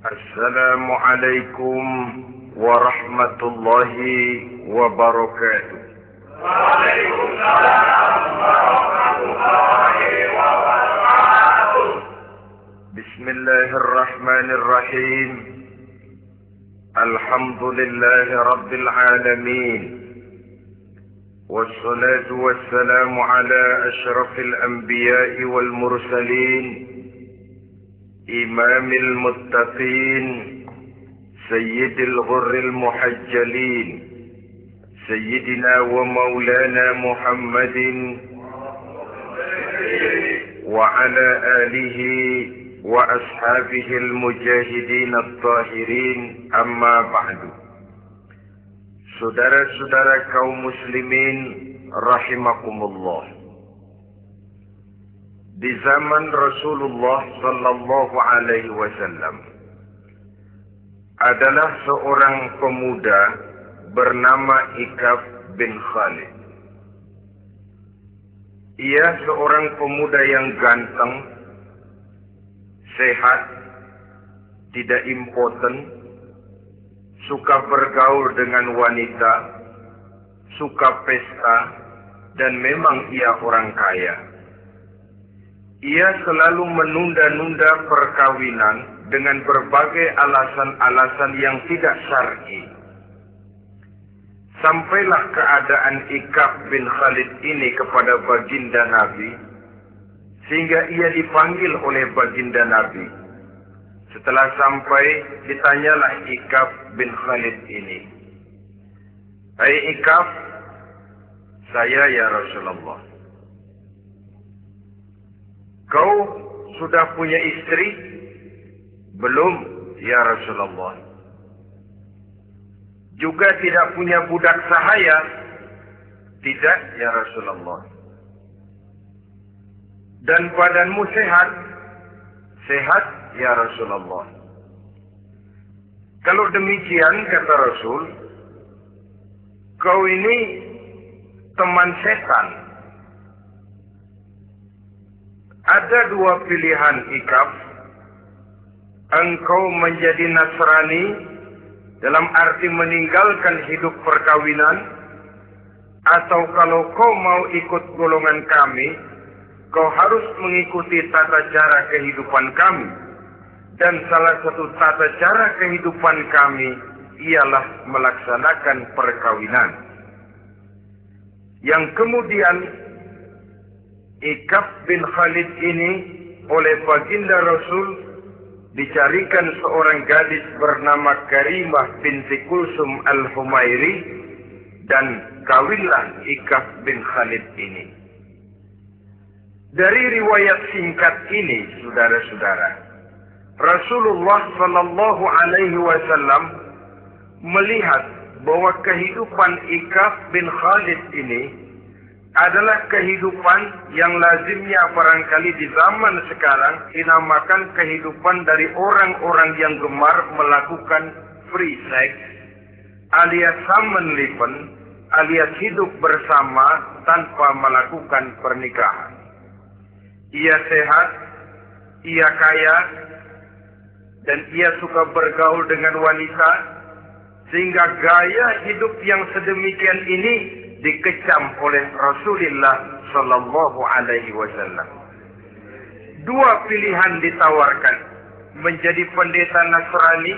Assalamualaikum warahmatullahi wabarakatuh. Waalaikumsalam warahmatullahi wabarakatuh. Bismillahirrahmanirrahim. Alhamdulillahi rabbil alamin. Wassalatu wassalamu ala ashrafil anbiya'i wal mursalin. إمام المتقين سيد الغر المحجلين سيدنا ومولانا محمد وعلى آله وأصحابه المجاهدين الطاهرين أما بعد. Saudara-saudara kaum muslimin rahimakumullah. Di zaman Rasulullah sallallahu alaihi wasallam adalah seorang pemuda bernama Ikaf bin Khalid. Ia seorang pemuda yang ganteng, sehat, tidak impoten, suka bergaul dengan wanita, suka pesta, dan memang ia orang kaya. Ia selalu menunda-nunda perkawinan dengan berbagai alasan-alasan yang tidak syar'i. Sampailah keadaan Ikaf bin Khalid ini kepada baginda Nabi, sehingga ia dipanggil oleh baginda Nabi. Setelah sampai, ditanyalah Ikaf bin Khalid ini, "Hai Ikaf, saya ya Rasulullah. Kau sudah punya istri?" "Belum ya Rasulullah." "Juga tidak punya budak sahaya?" "Tidak ya Rasulullah." "Dan badanmu sehat?" "Sehat ya Rasulullah." "Kalau demikian," kata Rasul, "kau ini teman setan. Ada dua pilihan Ikaf. Engkau menjadi Nasrani dalam arti meninggalkan hidup perkawinan, atau kalau kau mau ikut golongan kami, kau harus mengikuti tata cara kehidupan kami. Dan salah satu tata cara kehidupan kami ialah melaksanakan perkawinan." Yang kemudian Ikaf bin Khalid ini oleh baginda Rasul dicarikan seorang gadis bernama Karimah binti Kulsum al-Humairi, dan kawinlah Ikaf bin Khalid ini. Dari riwayat singkat ini, saudara-saudara, Rasulullah sallallahu alaihi wasallam melihat bahwa kehidupan Ikaf bin Khalid ini adalah kehidupan yang lazimnya barangkali di zaman sekarang dinamakan kehidupan dari orang-orang yang gemar melakukan free sex, alias samenleven, alias hidup bersama tanpa melakukan pernikahan. Ia sehat, ia kaya, dan ia suka bergaul dengan wanita, sehingga gaya hidup yang sedemikian ini dikecam oleh Rasulullah sallallahu alaihi wasallam. Dua pilihan ditawarkan: menjadi pendeta Nasrani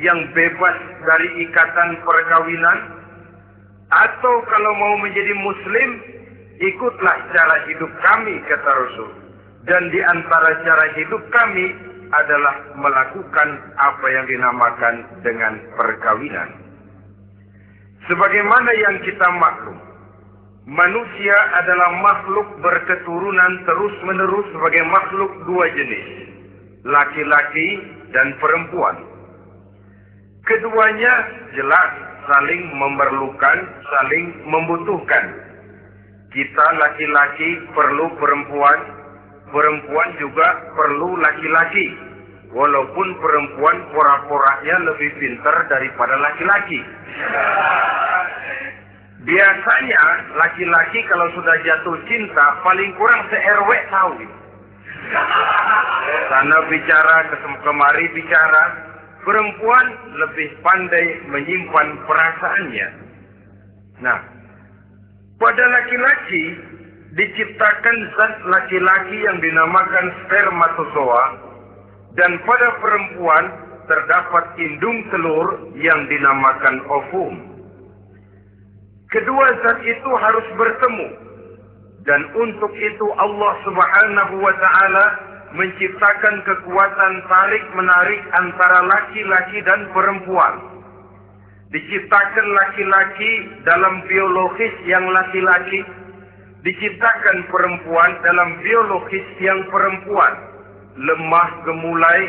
yang bebas dari ikatan perkawinan, atau kalau mau menjadi muslim, ikutlah cara hidup kami, kata Rasul. Dan di antara cara hidup kami adalah melakukan apa yang dinamakan dengan perkawinan. Sebagaimana yang kita maklum, manusia adalah makhluk berketurunan terus-menerus sebagai makhluk dua jenis, laki-laki dan perempuan. Keduanya jelas saling memerlukan, saling membutuhkan. Kita laki-laki perlu perempuan, perempuan juga perlu laki-laki. Walaupun perempuan pora-poranya lebih pintar daripada laki-laki. Biasanya laki-laki kalau sudah jatuh cinta paling kurang se-RW tahu. sana bicara, kemari bicara. Perempuan lebih pandai menyimpan perasaannya. Nah, pada laki-laki diciptakan zat laki-laki yang dinamakan spermatozoa, dan pada perempuan terdapat indung telur yang dinamakan ovum. Kedua zat itu harus bertemu, dan untuk itu Allah Subhanahu wa Ta'ala menciptakan kekuatan tarik-menarik antara laki-laki dan perempuan. Diciptakan laki-laki dalam biologis yang laki-laki, diciptakan perempuan dalam biologis yang perempuan. Lemah, gemulai,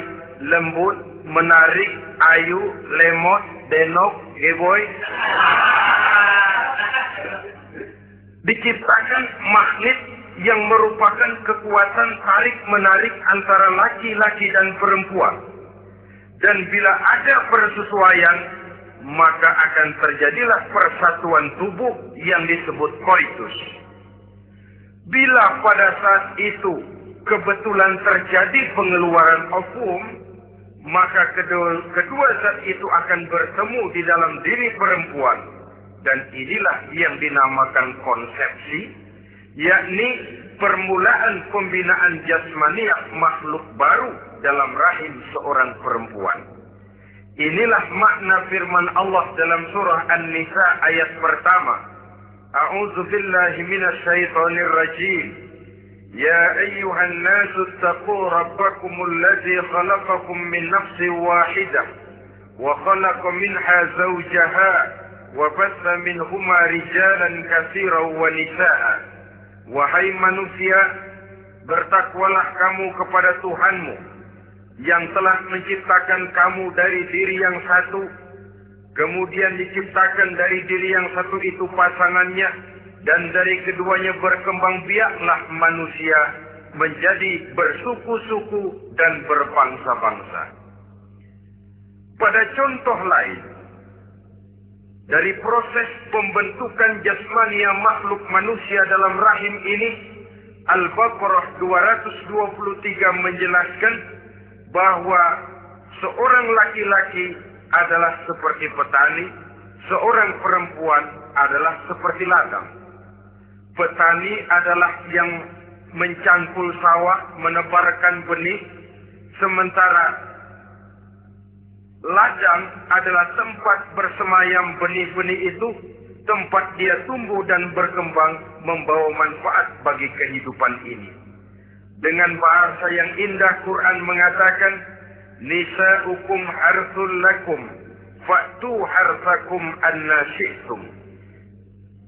lembut, menarik, ayu, lemot, denok, heboy. Diciptakan magnet yang merupakan kekuatan tarik-menarik antara laki-laki dan perempuan. Dan bila ada persesuaian, maka akan terjadilah persatuan tubuh yang disebut koitus. Bila pada saat itu kebetulan terjadi pengeluaran ovum, maka kedua zat itu akan bertemu di dalam diri perempuan. Dan inilah yang dinamakan konsepsi, yakni permulaan pembinaan jasmaniah makhluk baru dalam rahim seorang perempuan. Inilah makna firman Allah dalam surah An-Nisa ayat pertama. A'udzu billahi minasy syaithanir rajim. Ya ayyuhan nasu taqu rabbakumul ladzi khalaqakum min nafsin wahidah wa khalaqa minha zawjaha wa batha minhuma rijalan katsiran wa nisaa. Wahai manusia, bertakwalah kamu kepada Tuhanmu yang telah menciptakan kamu dari diri yang satu, kemudian diciptakan dari diri yang satu itu pasangannya, dan dari keduanya berkembang biaklah manusia menjadi bersuku-suku dan berbangsa-bangsa. Pada contoh lain, dari proses pembentukan jasmania makhluk manusia dalam rahim ini, Al-Baqarah 223 menjelaskan bahwa seorang laki-laki adalah seperti petani, seorang perempuan adalah seperti ladang. Petani adalah yang mencangkul sawah, menebarkan benih, sementara ladang adalah tempat bersemayam benih-benih itu, tempat dia tumbuh dan berkembang, membawa manfaat bagi kehidupan ini. Dengan bahasa yang indah, Quran mengatakan, Nisa'ukum harthul lakum, fa'tu harthakum anna syi'tum.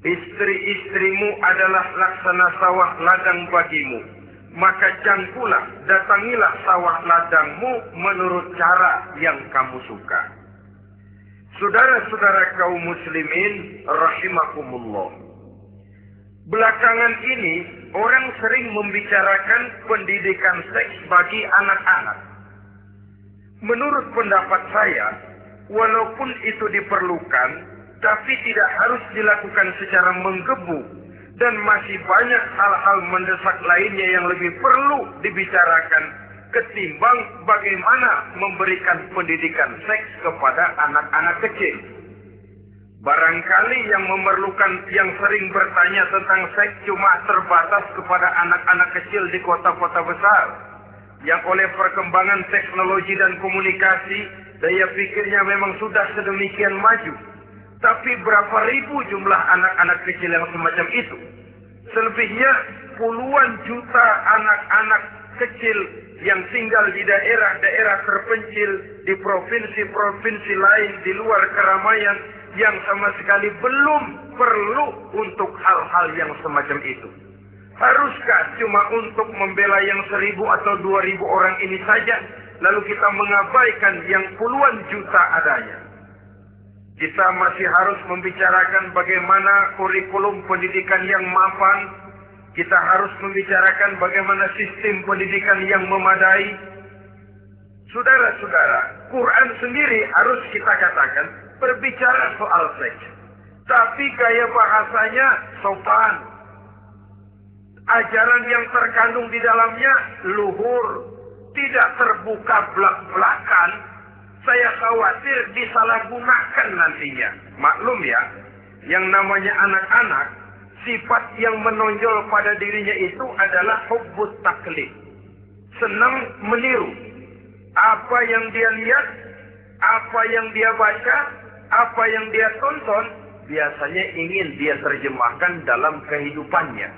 Istri-istrimu adalah laksana sawah ladang bagimu, maka cangkulah, datangilah sawah ladangmu menurut cara yang kamu suka. Saudara-saudara kaum muslimin rahimakumullah. Belakangan ini orang sering membicarakan pendidikan seks bagi anak-anak. Menurut pendapat saya, walaupun itu diperlukan, tapi tidak harus dilakukan secara menggebu, dan masih banyak hal-hal mendesak lainnya yang lebih perlu dibicarakan ketimbang bagaimana memberikan pendidikan seks kepada anak-anak kecil. Barangkali yang memerlukan, yang sering bertanya tentang seks cuma terbatas kepada anak-anak kecil di kota-kota besar, yang oleh perkembangan teknologi dan komunikasi, daya pikirnya memang sudah sedemikian maju. Tapi berapa ribu jumlah anak-anak kecil yang semacam itu? Selebihnya puluhan juta anak-anak kecil yang tinggal di daerah-daerah terpencil, di provinsi-provinsi lain, di luar keramaian, yang sama sekali belum perlu untuk hal-hal yang semacam itu. Haruskah cuma untuk membela yang 1.000 atau 2.000 orang ini saja, lalu kita mengabaikan yang puluhan juta adanya? Kita masih harus membicarakan bagaimana kurikulum pendidikan yang mapan. Kita harus membicarakan bagaimana sistem pendidikan yang memadai. Saudara-saudara, Quran sendiri harus kita katakan berbicara soal seks, tapi gaya bahasanya sopan. Ajaran yang terkandung di dalamnya luhur, tidak terbuka belak-belakan, saya khawatir disalahgunakan nantinya. Maklum ya, yang namanya anak-anak, sifat yang menonjol pada dirinya itu adalah hubbut taklid. Senang meniru. Apa yang dia lihat, apa yang dia baca, apa yang dia tonton, biasanya ingin dia terjemahkan dalam kehidupannya.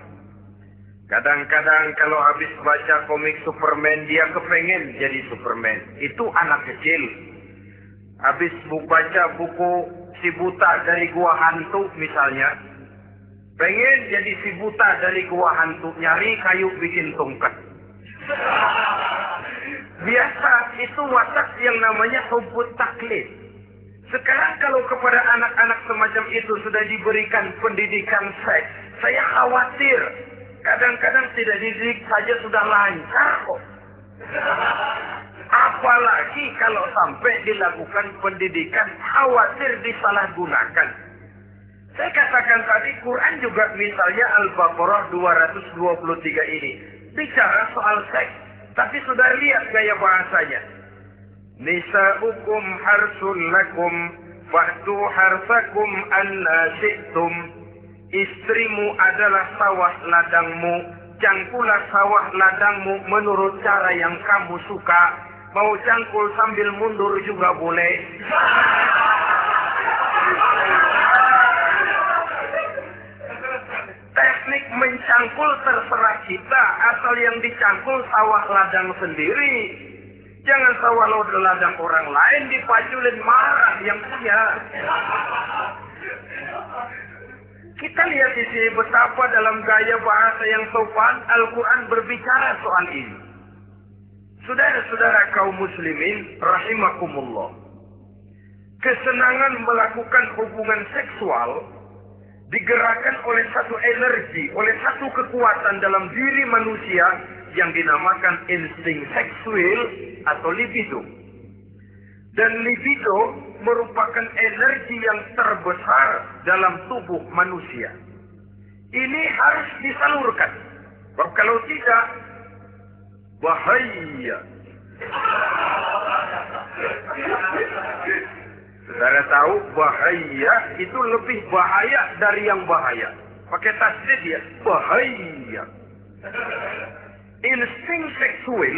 Kadang-kadang kalau habis baca komik Superman, dia kepengen jadi Superman. Itu anak kecil. Habis baca buku Si Buta dari Gua Hantu misalnya, pengen jadi si buta dari gua hantu, nyari kayu bikin tongkat. Biasa itu watak yang namanya hubbut taklid. Sekarang kalau kepada anak-anak semacam itu sudah diberikan pendidikan seks, saya khawatir kadang-kadang tidak dididik saja sudah lancar kok. Apalagi kalau sampai dilakukan pendidikan, khawatir disalahgunakan. Saya katakan tadi, Quran juga misalnya Al-Baqarah 223 ini bicara soal seks, tapi sudah lihat gaya bahasanya. Nisa'ukum harsul lakum fa'tu harsakum anna syi'tum. Istrimu adalah sawah ladangmu, cangkulah sawah ladangmu menurut cara yang kamu suka. Mau cangkul sambil mundur juga boleh. Teknik mencangkul terserah kita, asal yang dicangkul sawah ladang sendiri. Jangan sawah ladang orang lain dipaculin, marah yang punya. Kita lihat di sini betapa dalam gaya bahasa yang sopan Al-Quran berbicara soal ini. Saudara-saudara kaum muslimin rahimakumullah, kesenangan melakukan hubungan seksual digerakkan oleh satu energi, oleh satu kekuatan dalam diri manusia yang dinamakan insting seksual atau libido. Dan libido merupakan energi yang terbesar dalam tubuh manusia. Ini harus disalurkan. Sebab kalau tidak, bahaya. Saudara tahu bahaya itu lebih bahaya dari yang bahaya. Pakai tasdid ya, bahaya. Insting seksual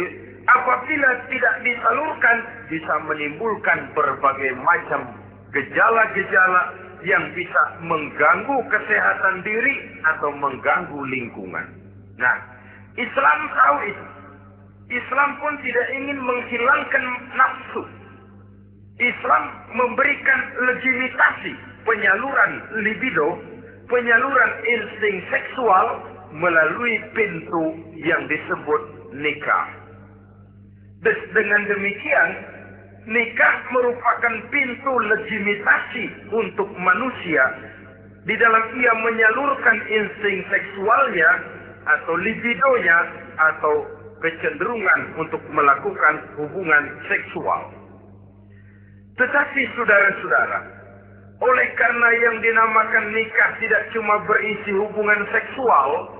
apabila tidak disalurkan bisa menimbulkan berbagai macam gejala-gejala yang bisa mengganggu kesehatan diri atau mengganggu lingkungan. Nah, Islam tahu itu. Islam pun tidak ingin menghilangkan nafsu. Islam memberikan legitimasi penyaluran libido, penyaluran insting seksual melalui pintu yang disebut nikah. Dengan demikian, nikah merupakan pintu legitimasi untuk manusia di dalam ia menyalurkan insting seksualnya atau libidonya atau kecenderungan untuk melakukan hubungan seksual. Tetapi saudara-saudara, oleh karena yang dinamakan nikah tidak cuma berisi hubungan seksual,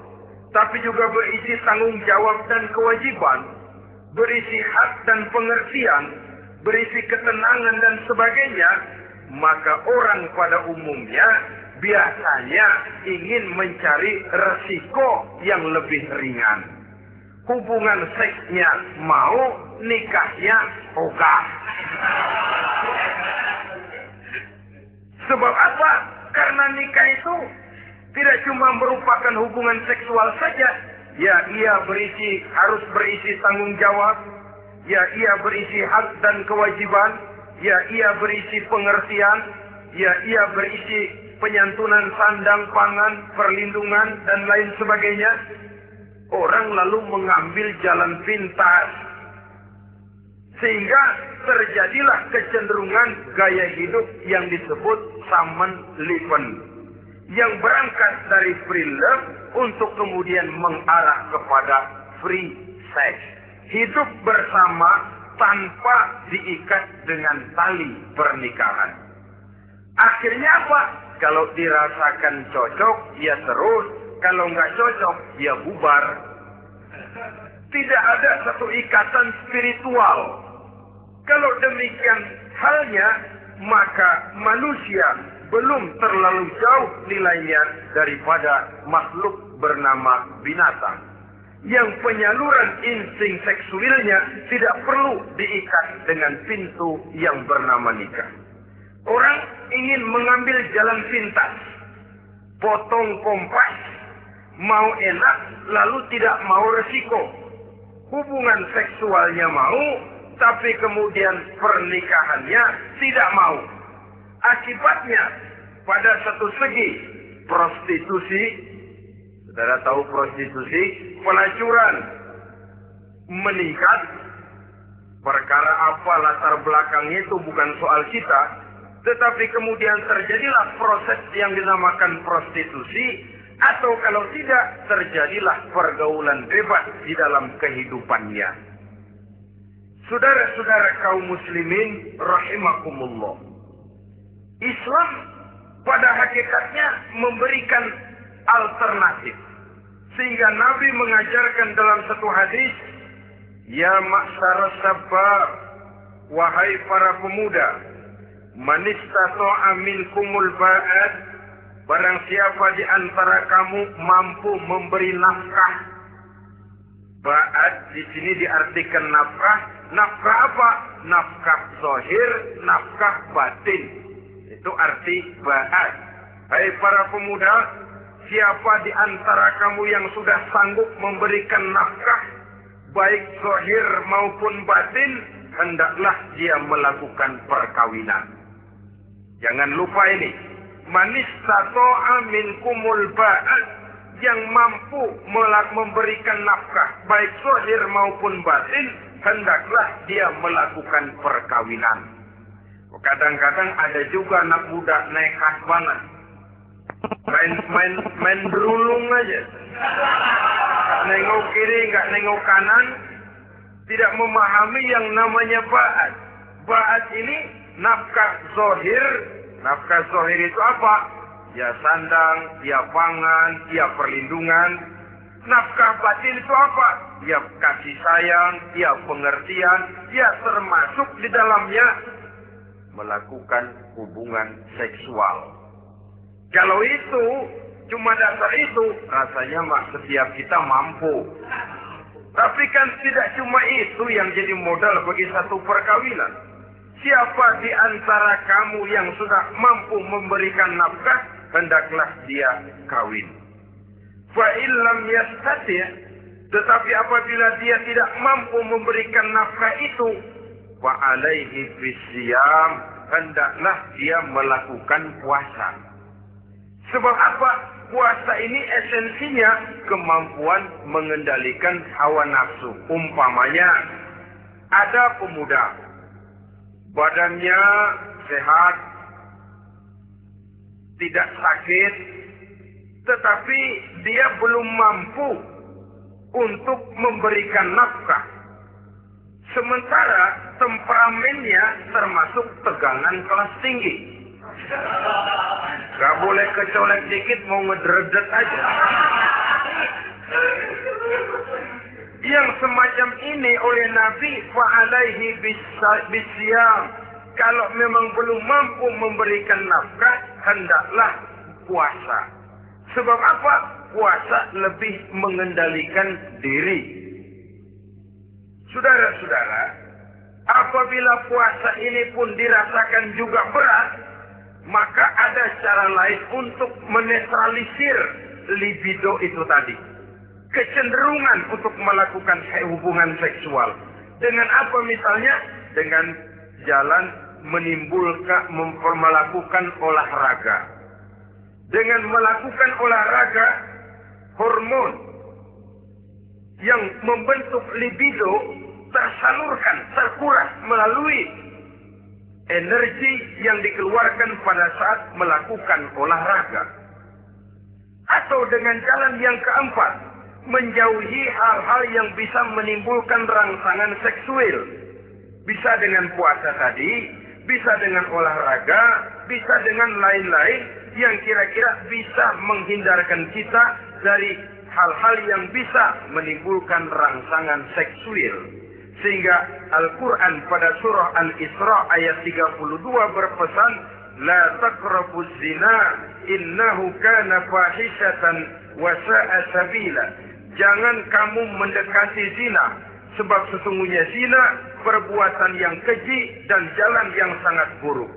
tapi juga berisi tanggung jawab dan kewajiban, berisi hak dan pengertian, berisi ketenangan dan sebagainya, maka orang pada umumnya biasanya ingin mencari resiko yang lebih ringan. Hubungan seksnya mau, nikahnya ogah. Sebab apa? Karena nikah itu tidak cuma merupakan hubungan seksual saja. Ya, ia harus berisi tanggung jawab. Ya, ia berisi hak dan kewajiban. Ya, ia berisi pengertian. Ya, ia berisi penyantunan sandang, pangan, perlindungan, dan lain sebagainya. Orang lalu mengambil jalan pintas. Sehingga terjadilah kecenderungan gaya hidup yang disebut Samen Leven, yang berangkat dari free love untuk kemudian mengarah kepada free sex. Hidup bersama tanpa diikat dengan tali pernikahan. Akhirnya apa? Kalau dirasakan cocok, ya terus. Kalau nggak cocok, ya bubar. Tidak ada satu ikatan spiritual. Kalau demikian halnya, maka manusia belum terlalu jauh nilainya daripada makhluk bernama binatang, yang penyaluran insting seksualnya tidak perlu diikat dengan pintu yang bernama nikah. Orang ingin mengambil jalan pintas, potong kompas, mau enak lalu tidak mau resiko. Hubungan seksualnya mau, tapi kemudian pernikahannya tidak mau. Akibatnya pada satu segi prostitusi, saudara tahu prostitusi, pelacuran meningkat. Perkara apa latar belakangnya itu bukan soal kita, tetapi kemudian terjadilah proses yang dinamakan prostitusi, atau kalau tidak terjadilah pergaulan bebas di dalam kehidupannya. Saudara-saudara kaum muslimin rahimakumullah, Islam pada hakikatnya memberikan alternatif. Sehingga Nabi mengajarkan dalam satu hadis, ya ma'syarus sabab, wahai para pemuda, man istata'a minkumul ba'at, barang siapa di antara kamu mampu memberi nafkah. Ba'at di sini diartikan nafkah. Nafkah apa? Nafkah zahir, nafkah batin. Itu arti ba'at. Hai para pemuda, siapa di antara kamu yang sudah sanggup memberikan nafkah, baik zahir maupun batin, hendaklah dia melakukan perkawinan. Jangan lupa ini. Man istata'a minkumul ba'at, yang mampu memberikan nafkah, baik zahir maupun batin, hendaklah dia melakukan perkawinan. Kadang-kadang ada juga anak muda nekat banget. Main berulung aja. Gak nengok kiri, gak nengok kanan. Tidak memahami yang namanya ba'at. Ba'at ini nafkah zahir. Nafkah zahir itu apa? Ya sandang, ya pangan, ya perlindungan. Nafkah batin itu apa? Ya kasih sayang, ya pengertian, ya termasuk di dalamnya melakukan hubungan seksual. Kalau itu, cuma dasar itu, rasanya setiap kita mampu. Tapi kan tidak cuma itu yang jadi modal bagi satu perkawinan. Siapa di antara kamu yang sudah mampu memberikan nafkah, hendaklah dia kawin. Fa illam yastati', tetapi apabila dia tidak mampu memberikan nafkah itu, fa alaihi bisyam, hendaklah dia melakukan puasa. Sebab apa? Puasa ini esensinya kemampuan mengendalikan hawa nafsu. Umpamanya, ada pemuda, badannya sehat, tidak sakit, tetapi dia belum mampu untuk memberikan nafkah. Sementara temperamennya termasuk tegangan kelas tinggi. Gak boleh kecolek dikit mau ngedredet aja. Yang semacam ini oleh Nabi fa'alaihi bisyam. Kalau memang belum mampu memberikan nafkah, hendaklah puasa. Sebab apa? Puasa lebih mengendalikan diri. Saudara-saudara, apabila puasa ini pun dirasakan juga berat, maka ada cara lain untuk menetralisir libido itu tadi. Kecenderungan untuk melakukan hubungan seksual. Dengan apa misalnya? Dengan jalan melakukan olahraga. Dengan melakukan olahraga, hormon yang membentuk libido tersalurkan, terkuras melalui energi yang dikeluarkan pada saat melakukan olahraga. Atau dengan jalan yang keempat, menjauhi hal-hal yang bisa menimbulkan rangsangan seksual. Bisa dengan puasa tadi, bisa dengan olahraga, bisa dengan lain-lain yang kira-kira bisa menghindarkan kita dari hal-hal yang bisa menimbulkan rangsangan seksual. Sehingga Al-Quran pada surah Al-Isra ayat 32 berpesan, La taqrabuz zina innahu kana fahishatan wa sa'a sabila. Jangan kamu mendekati zina, sebab sesungguhnya zina perbuatan yang keji dan jalan yang sangat buruk.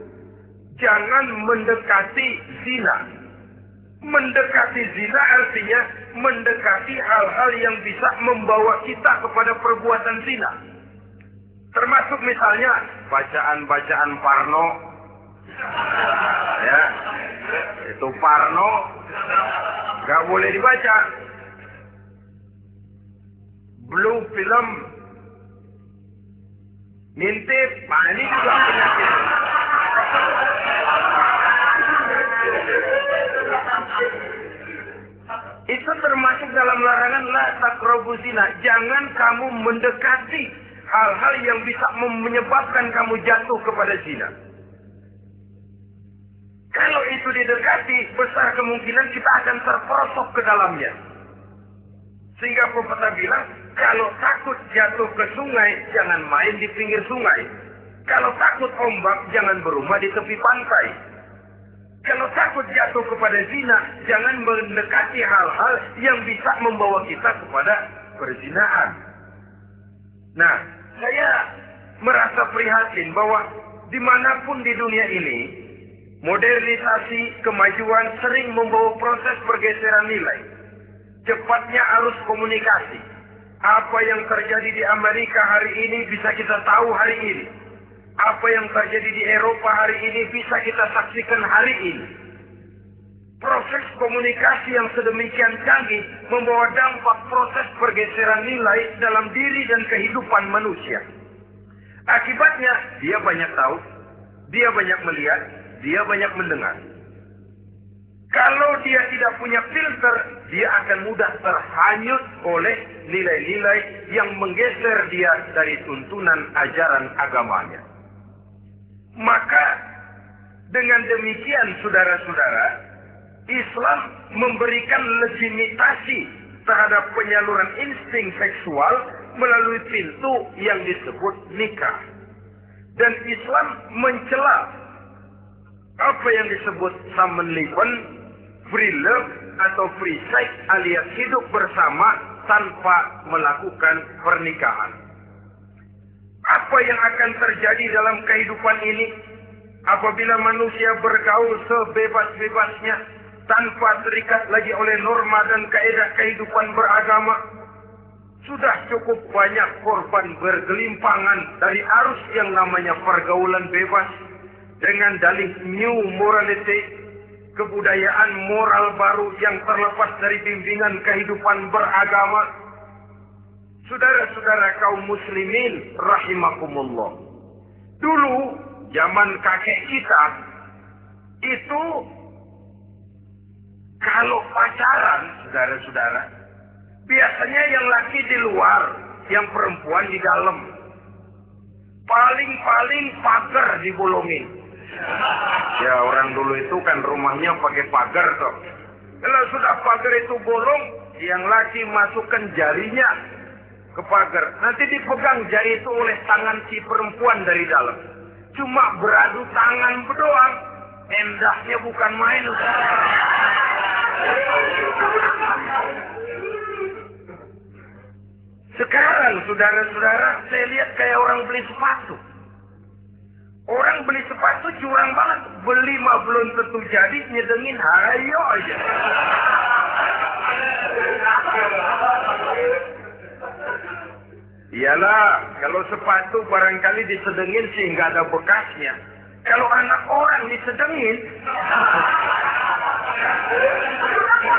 Jangan mendekati zina. Mendekati zina artinya mendekati hal-hal yang bisa membawa kita kepada perbuatan zina. Termasuk misalnya bacaan-bacaan Parno. Ya, itu Parno gak boleh dibaca. Blue film, ngintip, nah ini juga penyakit. Itu termasuk dalam larangan la taqrabu zina. Jangan kamu mendekati hal-hal yang bisa menyebabkan kamu jatuh kepada zina. Kalau itu didekati, besar kemungkinan kita akan terperosok ke dalamnya. Sehingga pepatah bilang, kalau takut jatuh ke sungai, jangan main di pinggir sungai. Kalau takut ombak, jangan berumah di tepi pantai. Kalau takut jatuh kepada zina, jangan mendekati hal-hal yang bisa membawa kita kepada perzinahan. Nah, saya merasa prihatin bahwa dimanapun di dunia ini, modernisasi, kemajuan sering membawa proses pergeseran nilai. Cepatnya arus komunikasi. Apa yang terjadi di Amerika hari ini bisa kita tahu hari ini. Apa yang terjadi di Eropa hari ini bisa kita saksikan hari ini. Proses komunikasi yang sedemikian canggih membawa dampak proses pergeseran nilai dalam diri dan kehidupan manusia. Akibatnya, dia banyak tahu, dia banyak melihat, dia banyak mendengar. Kalau dia tidak punya filter, dia akan mudah terhanyut oleh nilai-nilai yang menggeser dia dari tuntunan ajaran agamanya. Maka dengan demikian saudara-saudara, Islam memberikan legitimasi terhadap penyaluran insting seksual melalui pintu yang disebut nikah. Dan Islam mencela apa yang disebut samenleving, free love atau free sex alias hidup bersama tanpa melakukan pernikahan. Apa yang akan terjadi dalam kehidupan ini apabila manusia bergaul sebebas-bebasnya tanpa terikat lagi oleh norma dan kaidah kehidupan beragama? Sudah cukup banyak korban bergelimpangan dari arus yang namanya pergaulan bebas dengan dalih new morality, kebudayaan moral baru yang terlepas dari bimbingan kehidupan beragama. Saudara-saudara kaum muslimin rahimakumullah. Dulu zaman kakek kita itu kalau pacaran, saudara-saudara, biasanya yang laki di luar, yang perempuan di dalam. Paling-paling pagar dibolongin. Ya orang dulu itu kan rumahnya pakai pagar toh. Kalau sudah pagar itu bolong, yang laki masukkan jarinya ke pagar. Nanti dipegang jari itu oleh tangan si perempuan dari dalam. Cuma beradu tangan doang. Endahnya bukan main. Sekarang saudara-saudara, saya lihat kayak orang beli sepatu. Orang beli sepatu curang banget. Beli mah belum tentu jadi, nyedengin hayo aja. Iyalah, kalau sepatu barangkali disedengin sih nggak ada bekasnya. Kalau anak orang disedengin,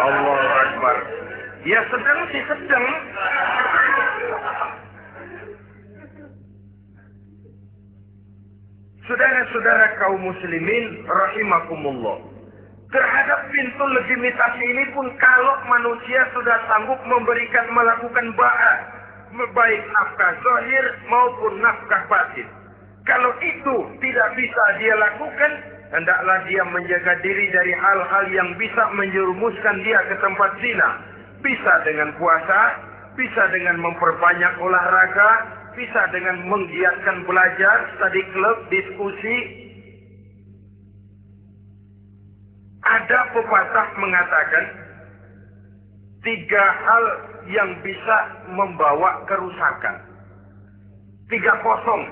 Allahu Akbar. Ya sedang sih sedang. Saudara-saudara kaum muslimin rahimakumullah. Terhadap pintu legitimasi ini pun kalau manusia sudah sanggup melakukan ba'ah, baik nafkah zahir maupun nafkah batin. Kalau itu tidak bisa dia lakukan, hendaklah dia menjaga diri dari hal-hal yang bisa menjerumuskan dia ke tempat zina. Bisa dengan puasa, bisa dengan memperbanyak olahraga, bisa dengan menggiatkan belajar, study club, diskusi. Ada pepatah mengatakan 3 hal yang bisa membawa kerusakan. 3 kosong.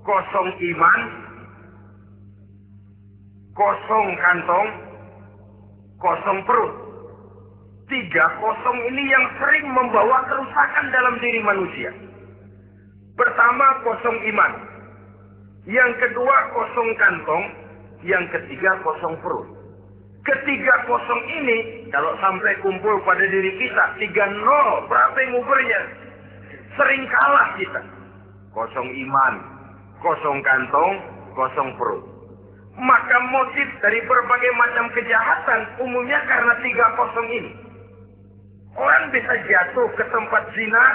Kosong iman, kosong kantong, kosong perut. 3 kosong ini yang sering membawa kerusakan dalam diri manusia. Pertama, kosong iman. Yang kedua, kosong kantong. Yang ketiga, kosong perut. Ketiga kosong ini, kalau sampai kumpul pada diri kita, 3-0, berapa yang ngubernya? Sering kalah kita. Kosong iman, kosong kantong, kosong perut. Maka motif dari berbagai macam kejahatan umumnya karena 3 kosong ini. Orang bisa jatuh ke tempat zina,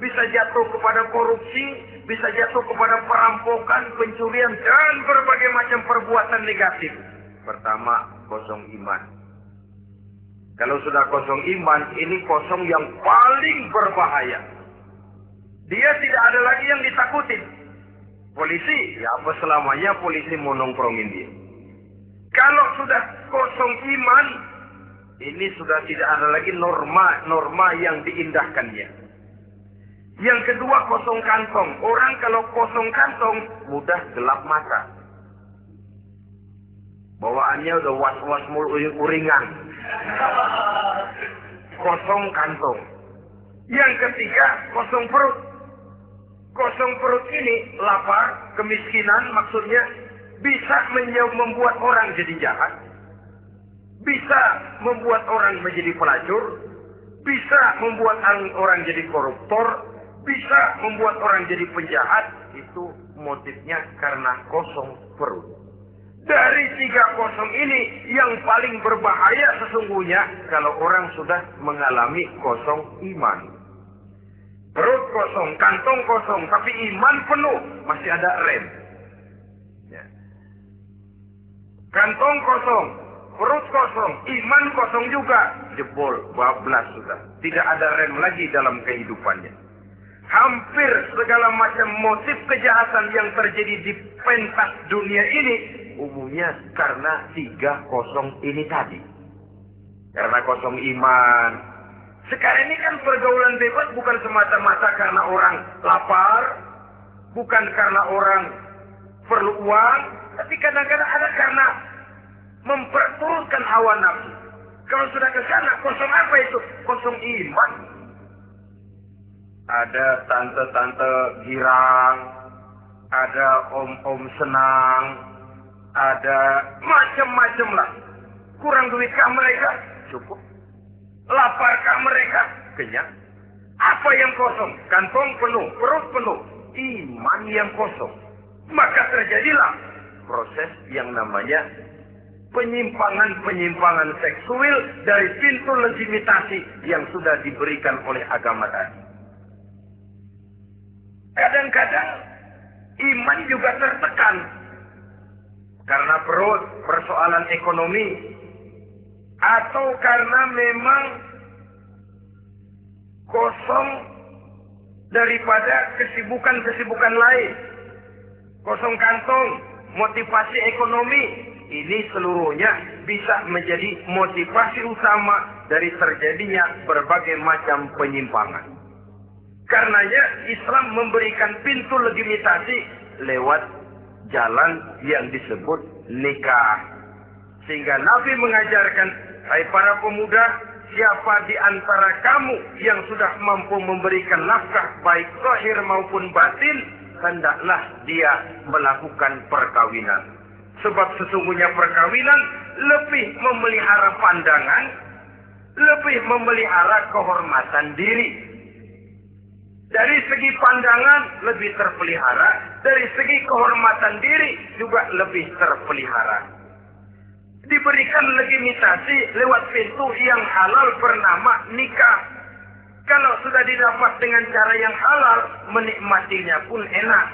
bisa jatuh kepada korupsi, bisa jatuh kepada perampokan, pencurian, dan berbagai macam perbuatan negatif. Pertama, kosong iman. Kalau sudah kosong iman, ini kosong yang paling berbahaya. Dia tidak ada lagi yang ditakutin. Polisi, ya apa selamanya polisi mau nongkrongin dia. Kalau sudah kosong iman, ini sudah tidak ada lagi norma yang diindahkannya. Yang kedua, kosong kantong. Orang kalau kosong kantong, mudah gelap mata. Bawaannya udah was-was uringan. Kosong kantong. Yang ketiga, kosong perut. Kosong perut ini lapar, kemiskinan maksudnya bisa membuat orang jadi jahat. Bisa membuat orang menjadi pelacur. Bisa membuat orang jadi koruptor. Bisa membuat orang jadi penjahat. Itu motifnya karena kosong perut. Dari 3 kosong ini yang paling berbahaya sesungguhnya kalau orang sudah mengalami kosong iman. Perut kosong, kantong kosong, tapi iman penuh, masih ada rem. Ya. Kantong kosong, perut kosong, iman kosong juga, jebol, bablas sudah. Tidak ada rem lagi dalam kehidupannya. Hampir segala macam motif kejahatan yang terjadi di pentas dunia ini umumnya karena 3 kosong ini tadi. Karena kosong iman. Sekarang ini kan pergaulan bebas bukan semata-mata karena orang lapar, bukan karena orang perlu uang, tapi kadang-kadang ada karena memperturutkan hawa nafsu. Kalau sudah ke sana, kosong apa itu? Kosong iman. Ada tante-tante girang, ada om-om senang, ada macam-macam lah. Kurang duitkah mereka? Cukup. Laparkah mereka? Kenyang. Apa yang kosong? Kantong penuh, perut penuh, iman yang kosong. Maka terjadilah proses yang namanya penyimpangan-penyimpangan seksual dari pintu legitimasi yang sudah diberikan oleh agama tadi. Kadang-kadang iman juga tertekan karena perut, persoalan ekonomi, atau karena memang kosong daripada kesibukan-kesibukan lain. Kosong kantong, motivasi ekonomi, ini seluruhnya bisa menjadi motivasi utama dari terjadinya berbagai macam penyimpangan. Karenanya Islam memberikan pintu legitimasi lewat jalan yang disebut nikah. Sehingga Nabi mengajarkan, hai para pemuda, siapa di antara kamu yang sudah mampu memberikan nafkah baik zahir maupun batin, hendaklah dia melakukan perkawinan. Sebab sesungguhnya perkawinan lebih memelihara pandangan, lebih memelihara kehormatan diri. Dari segi pandangan lebih terpelihara, dari segi kehormatan diri juga lebih terpelihara. Diberikan legitimasi lewat pintu yang halal bernama nikah. Kalau sudah didapat dengan cara yang halal, menikmatinya pun enak.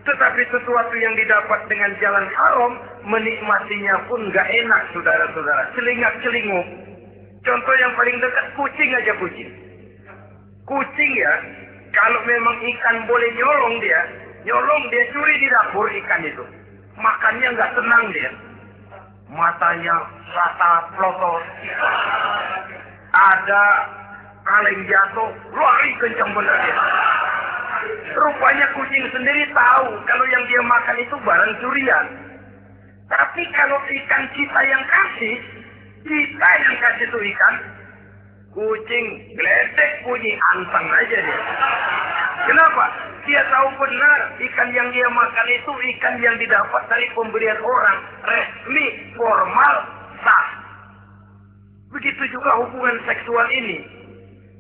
Tetapi sesuatu yang didapat dengan jalan haram, menikmatinya pun gak enak, saudara-saudara. Celingak-celinguk. Contoh yang paling dekat, kucing aja kucing. Kucing ya, kalau memang ikan boleh nyolong dia curi di dapur ikan itu. Makannya nggak tenang dia. Matanya rata pelotot. Ada kaleng jatuh, lari kencang benar dia. Rupanya kucing sendiri tahu kalau yang dia makan itu barang curian. Tapi kalau ikan kita yang kasih itu ikan, kucing gledek bunyi anteng aja dia. Kenapa? Dia tahu benar ikan yang dia makan itu ikan yang didapat dari pemberian orang, resmi, formal, sah. Begitu juga hubungan seksual ini.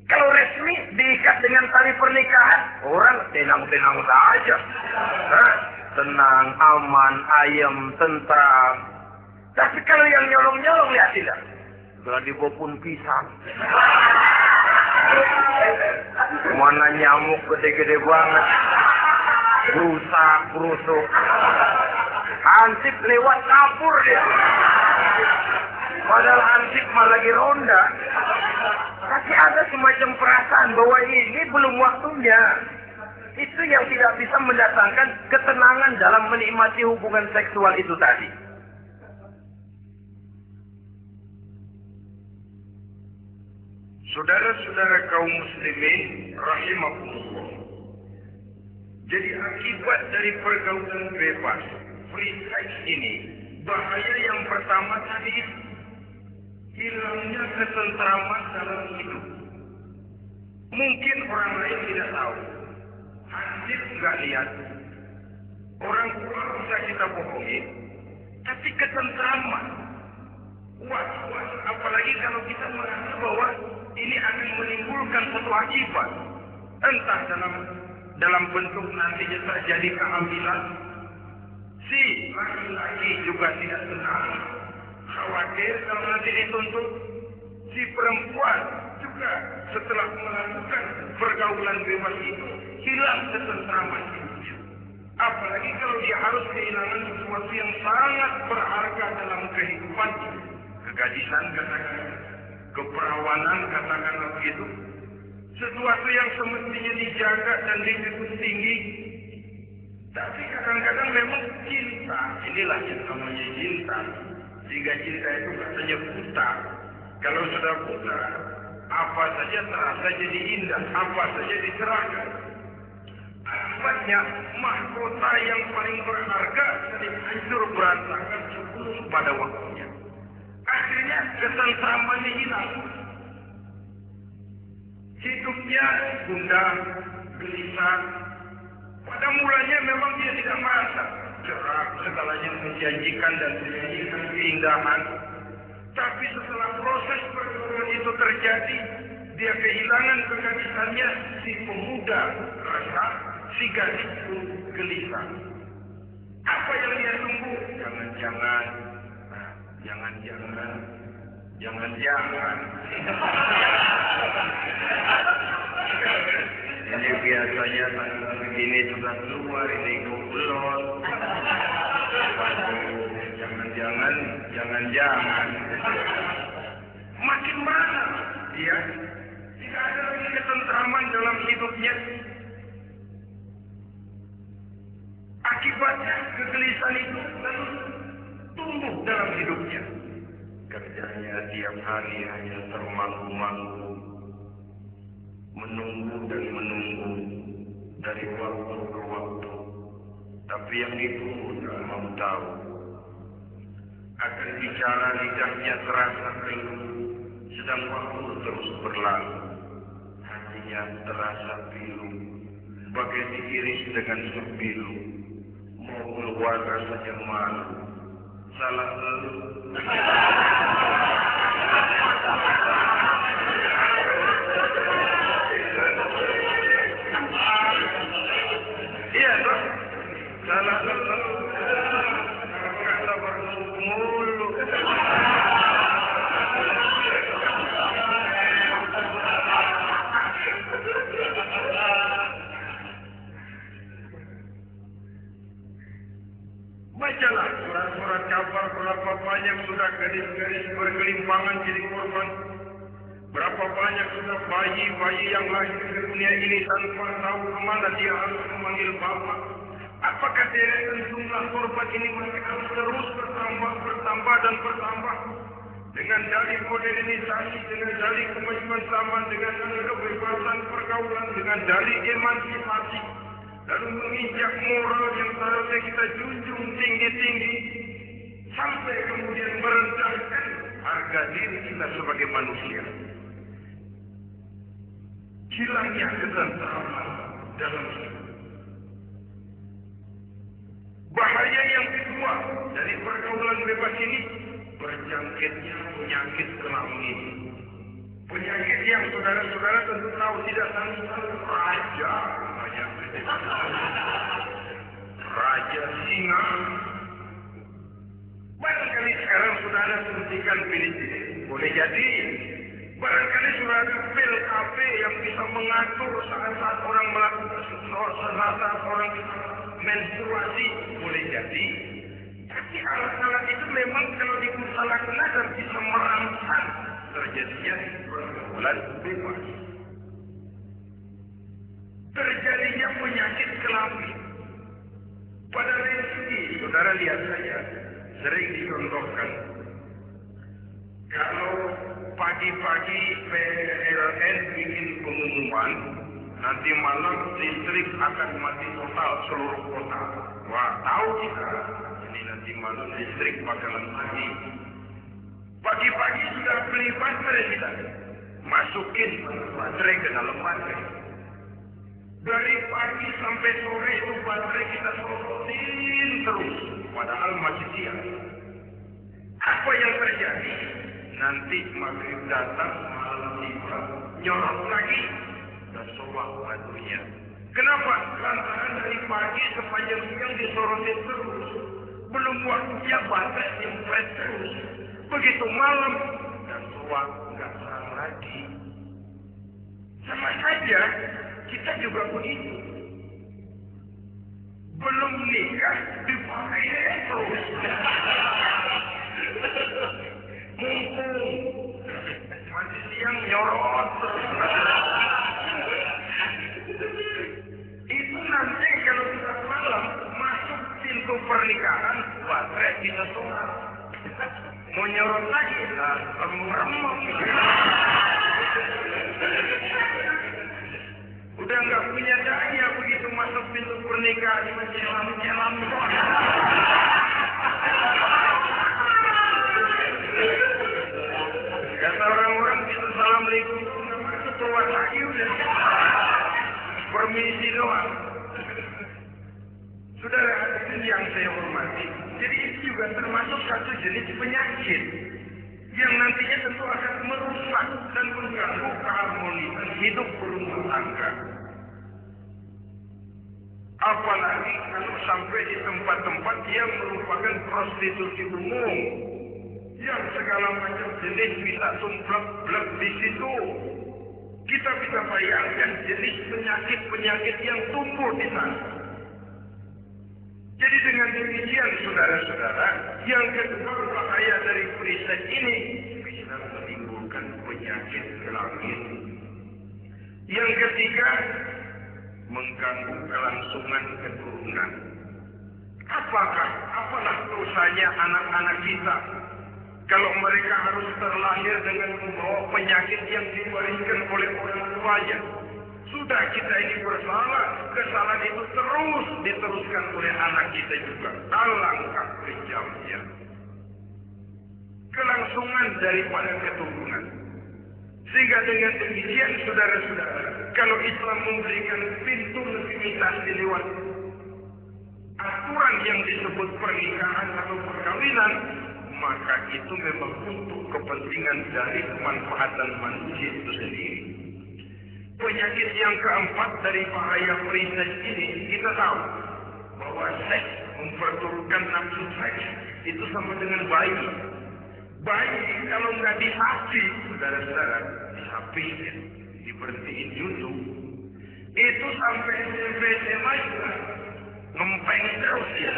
Kalau resmi diikat dengan tali pernikahan, orang tenang-tenang saja. Tenang, aman, ayem, tentram. Tapi kalau yang nyolong-nyolong, lihat tidak. Sudah dibopun pisang. Mana nyamuk gede-gede banget. Rusak, rusuk. Hansip lewat kapur dia. Padahal hansip malah lagi ronda. Tapi ada semacam perasaan bahwa ini belum waktunya. Itu yang tidak bisa mendatangkan ketenangan dalam menikmati hubungan seksual itu tadi. Saudara-saudara kaum muslimin rahimakumullah. Jadi akibat dari pergaulan bebas, free sex ini, bahaya yang pertama tadi itu hilangnya ketentraman dalam hidup. Mungkin orang lain tidak tahu. Hansip nggak lihat. Orang tua bisa kita bohongi. Tapi ketentraman. Was-was. Apalagi kalau kita merasa bahwa ini akan menimbulkan satu akibat. Entah dalam bentuk nantinya terjadi kehamilan. Si laki-laki juga tidak tenang. Khawatir kalau nanti dituntut. Si perempuan juga setelah melakukan pergaulan bebas itu hilang ketentraman hidupnya. Apalagi kalau dia harus kehilangan sesuatu yang sangat berharga dalam kehidupannya. Kegadisan katakan, keperawanan katakan begitu. Sesuatu yang semestinya dijaga dan disebut tinggi. Tapi kadang-kadang memang cinta, inilah yang namanya cinta. Jika cinta itu katanya buta. Kalau sudah buta, apa saja terasa jadi indah, apa saja diserahkan. Akibatnya mahkota yang paling berharga sering hancur berantakan sebelum pada waktunya. Akhirnya ketentramannya hilang. Hidupnya gundah, gelisah. Pada mulanya memang dia tidak merasa cerah, segalanya menjanjikan dan menjanjikan keindahan. Tapi setelah proses pergaulan itu terjadi, dia kehilangan kegadisannya, si pemuda rasa, si gadis pun gelisah. Apa yang dia tunggu? Jangan-jangan. Ini biasanya tanggal begini sudah keluar, ini belum. Jangan. Makin merasa dia tidak ada lagi ketentraman dalam hidupnya. Akibatnya kegelisahan itu lalu tumbuh dalam hidupnya. Kerjanya tiap hari hanya termangu-mangu, menunggu dan menunggu dari waktu ke waktu. Tapi yang ditunggu tak mau tahu. Akan bicara lidahnya terasa rindu, sedang waktu terus berlalu. Hatinya terasa pilu, bagai diiris dengan sepilu. Mau keluar rasanya malu. Salah lalu. Iya, Pak. Salah lalu. Kata bertemu mulu. Bacalah surat-surat kabar berapa banyak sudah gadis-gadis berkelimpangan jadi korban Berapa banyak sudah bayi-bayi yang lahir ke dunia ini tanpa tahu kemana dia harus memanggil bapak. Apakah deretan jumlah korban ini masih harus terus bertambah dan bertambah? Dengan dalih modernisasi, dengan dalih kemajuan zaman, dengan dalih kebebasan pergaulan, dengan dalih emansipasi, lalu menginjak moral yang seharusnya kita junjung tinggi-tinggi, sampai kemudian merendahkan harga diri kita sebagai manusia. Hilangnya ketentraman dalam hidup. Bahaya yang kedua dari pergaulan bebas ini, berjangkitnya penyakit kelamin. Penyakit yang saudara-saudara tentu tahu tidak tanggung raja, raja singa. Barangkali sekarang saudara suntikan penicillin, boleh jadi. Barangkali sudah ada pil KB yang bisa mengatur saat orang melakukan saat orang menstruasi, boleh jadi. Tapi alat-alat itu memang kalau disalahgunakan bisa merangsang terjadinya pergaulan bebas. Terjadinya penyakit kelamin. Pada lain segi, saudara lihat saja, sering dicontohkan. Kalau pagi-pagi PLN bikin pengumuman, nanti malam listrik akan mati total seluruh kota. Wah, tahu kita, ini nanti malam listrik bakalan mati. Pagi-pagi sudah beli baterai kita, masukin baterai ke dalam baterai. Dari pagi sampai sore itu baterai kita sorotin terus, padahal masih siang. Apa yang terjadi? Nanti maghrib datang, malam tiba, nyorot lagi, dan soal baterainya. Kenapa? Lantaran dari pagi sepanjang siang disorotin terus. Belum waktunya baterai diempret terus. Begitu malam, dan soal nggak serang lagi. Sama saja, kita juga begitu. Belum nikah, dipakai terus. Masih siang nyorot terus. Itu nanti kalau sudah malam masuk pintu pernikahan, baterai kita soal. Mau nyorot lagi, remuk. Udah nggak punya daya begitu masuk pintu pernikahan, menyelam-nyelam. Kata orang-orang gitu, assalamualaikum, itu keluar lagi udah. Permisi doang. Saudara hadirin yang saya hormati, jadi itu juga termasuk satu jenis penyakit yang nantinya tentu akan merusak dan mengganggu keharmonisan hidup berumah tangga. Apalagi kalau sampai di tempat-tempat yang merupakan prostitusi umum, yang segala macam jenis bisa tumplek-blek di situ. Kita bisa bayangkan jenis penyakit-penyakit yang tumbuh di sana. Jadi dengan demikian saudara-saudara, yang kedua bahaya dari periset ini bisa menimbulkan penyakit kelamin. Yang ketiga, mengganggu kelangsungan keturunan. Apalah dosanya anak-anak kita kalau mereka harus terlahir dengan membawa penyakit yang diwariskan oleh orang tuanya? Sudah kita ini bersalah, kesalahan itu terus diteruskan oleh anak kita juga. Alangkah kejamnya kelangsungan daripada keturunan. Sehingga dengan demikian saudara-saudara, kalau Islam memberikan pintu legitimitas lewat aturan yang disebut pernikahan atau perkawinan, maka itu memang untuk kepentingan dari kemanfaatan manusia itu sendiri. Penyakit yang keempat dari bahaya periset ini, kita tahu bahwa seks, memperturutkan nafsu seks, itu sama dengan bayi. Bayi kalau nggak dihabis, saudara-saudara, dihabisin, diberhentiin nyusu, itu sampai SMP SMA juga ngempeng terus ya.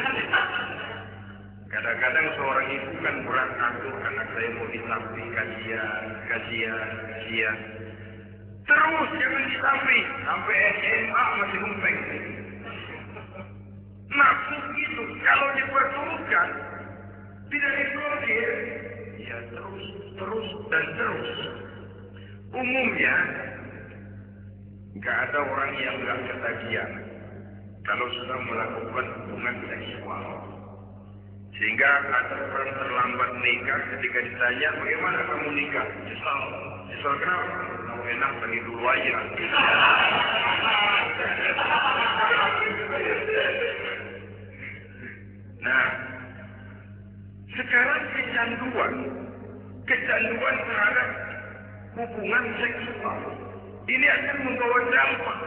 Kadang Kadang-kadang seorang ibu kan berat aku, anak saya mau disapi, kasihan. Terus jangan disapi, sampai SMA masih ngumpeng. Nafsu gitu, kalau diperturutkan, tidak diblokir, ya terus. Umumnya, nggak ada orang yang nggak ketagihan kalau sudah melakukan hubungan seksual. Sehingga ada orang terlambat nikah, ketika ditanya bagaimana kamu nikah, nyesal kenapa? Mau enak lagi dulu aja. Nah, sekarang kecanduan terhadap hubungan seksual ini akan membawa dampak.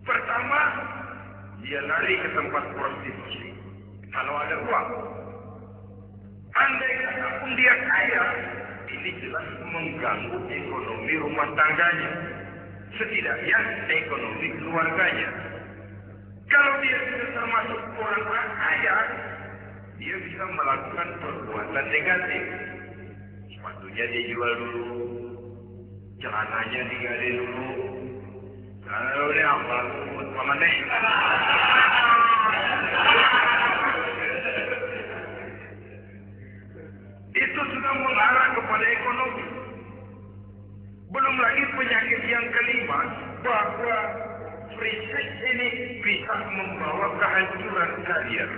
Pertama, dia lari ke tempat prostitusi. Kalau ada uang, andai kata pun dia kaya, ini jelas mengganggu ekonomi rumah tangganya, setidaknya ekonomi keluarganya. Kalau dia sudah termasuk orang kaya, dia bisa melakukan perbuatan negatif. Sepatunya dia jual dulu, celananya digade dulu. Kalau dia apa? Pamannya. Itu sudah mengarah kepada ekonomi. Belum lagi penyakit yang kelima, bahwa free sex ini bisa membawa kehancuran karier.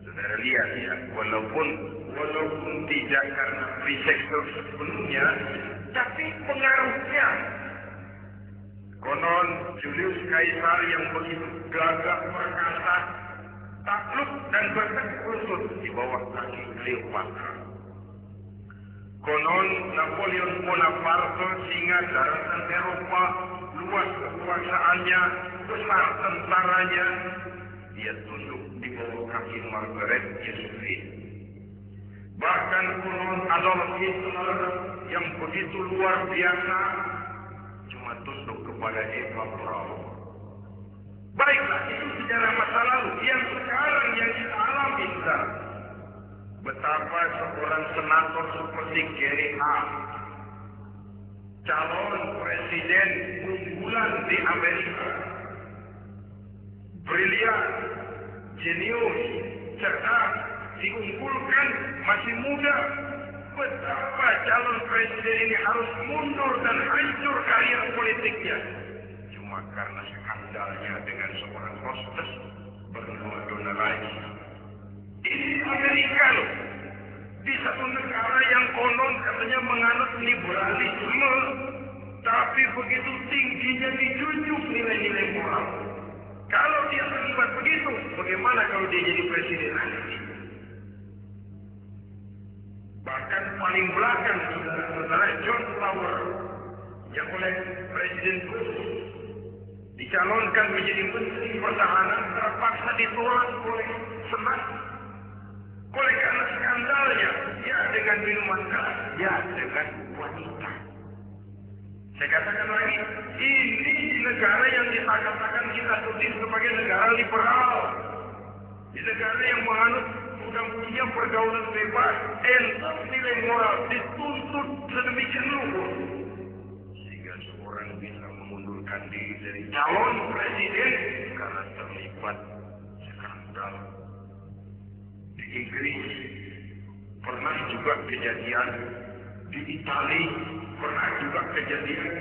Saudara lihat ya, walaupun tidak karena free sex sepenuhnya, tapi pengaruhnya. Konon Julius Caesar yang begitu gagah perkasa, takluk dan bertekuk lutut di bawah kaki Cleopatra. Konon Napoleon Bonaparte, singa daratan Eropa, luas kekuasaannya, besar tentaranya, dia tunduk di bawah kaki Margaret Josephine. Bahkan konon Adolf Hitler yang begitu luar biasa cuma tunduk kepada Eva Braun. Baiklah, itu sejarah masa lalu. Yang sekarang yang kita alami, saudara, betapa seorang senator seperti Gary Hart, calon presiden unggulan di Amerika, brilian, jenius, cerdas, diunggulkan, masih muda. Betapa calon presiden ini harus mundur dan hancur karier politiknya cuma karena skandalnya dengan seorang hostess bernama Donna Rice. Ini Amerika loh, di satu negara yang konon katanya menganut liberalisme, tapi begitu tingginya dijunjung nilai-nilai moral. Kalau dia terlibat begitu, bagaimana kalau dia jadi presiden nanti? Bahkan paling belakang saudara John Flower yang oleh Presiden Bush dicalonkan menjadi Menteri Pertahanan terpaksa ditolak oleh Senat. Oleh karena skandalnya, ya dengan minuman keras, ya dengan wanita. Saya katakan lagi, ini negara yang dikatakan kita tulis sebagai negara liberal, di negara yang menganut undang-undang pergaulan bebas, entas nilai moral dituntut sedemikian luhur sehingga seorang bisa mengundurkan diri dari calon presiden karena terlibat skandal. Di Inggris pernah juga kejadian, di Italia pernah juga kejadian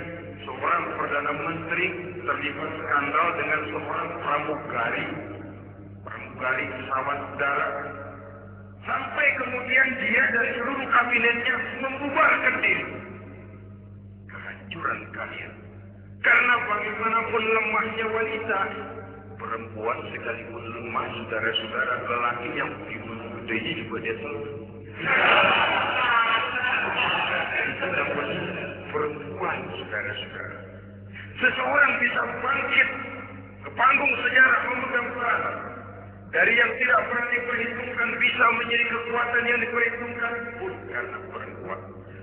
seorang perdana menteri terlibat skandal dengan seorang pramugari pesawat darat. Sampai kemudian dia dan seluruh kabinetnya membubarkan diri. Kehancuran kalian. Karena bagaimanapun lemahnya wanita, perempuan sekalipun lemah, saudara-saudara, lelaki yang gedenya juga dia tahu. Itu namanya perempuan, saudara-saudara. Seseorang bisa bangkit ke panggung sejarah memegang peranan. Dari yang tidak pernah diperhitungkan bisa menjadi kekuatan yang diperhitungkan pun karena perempuan.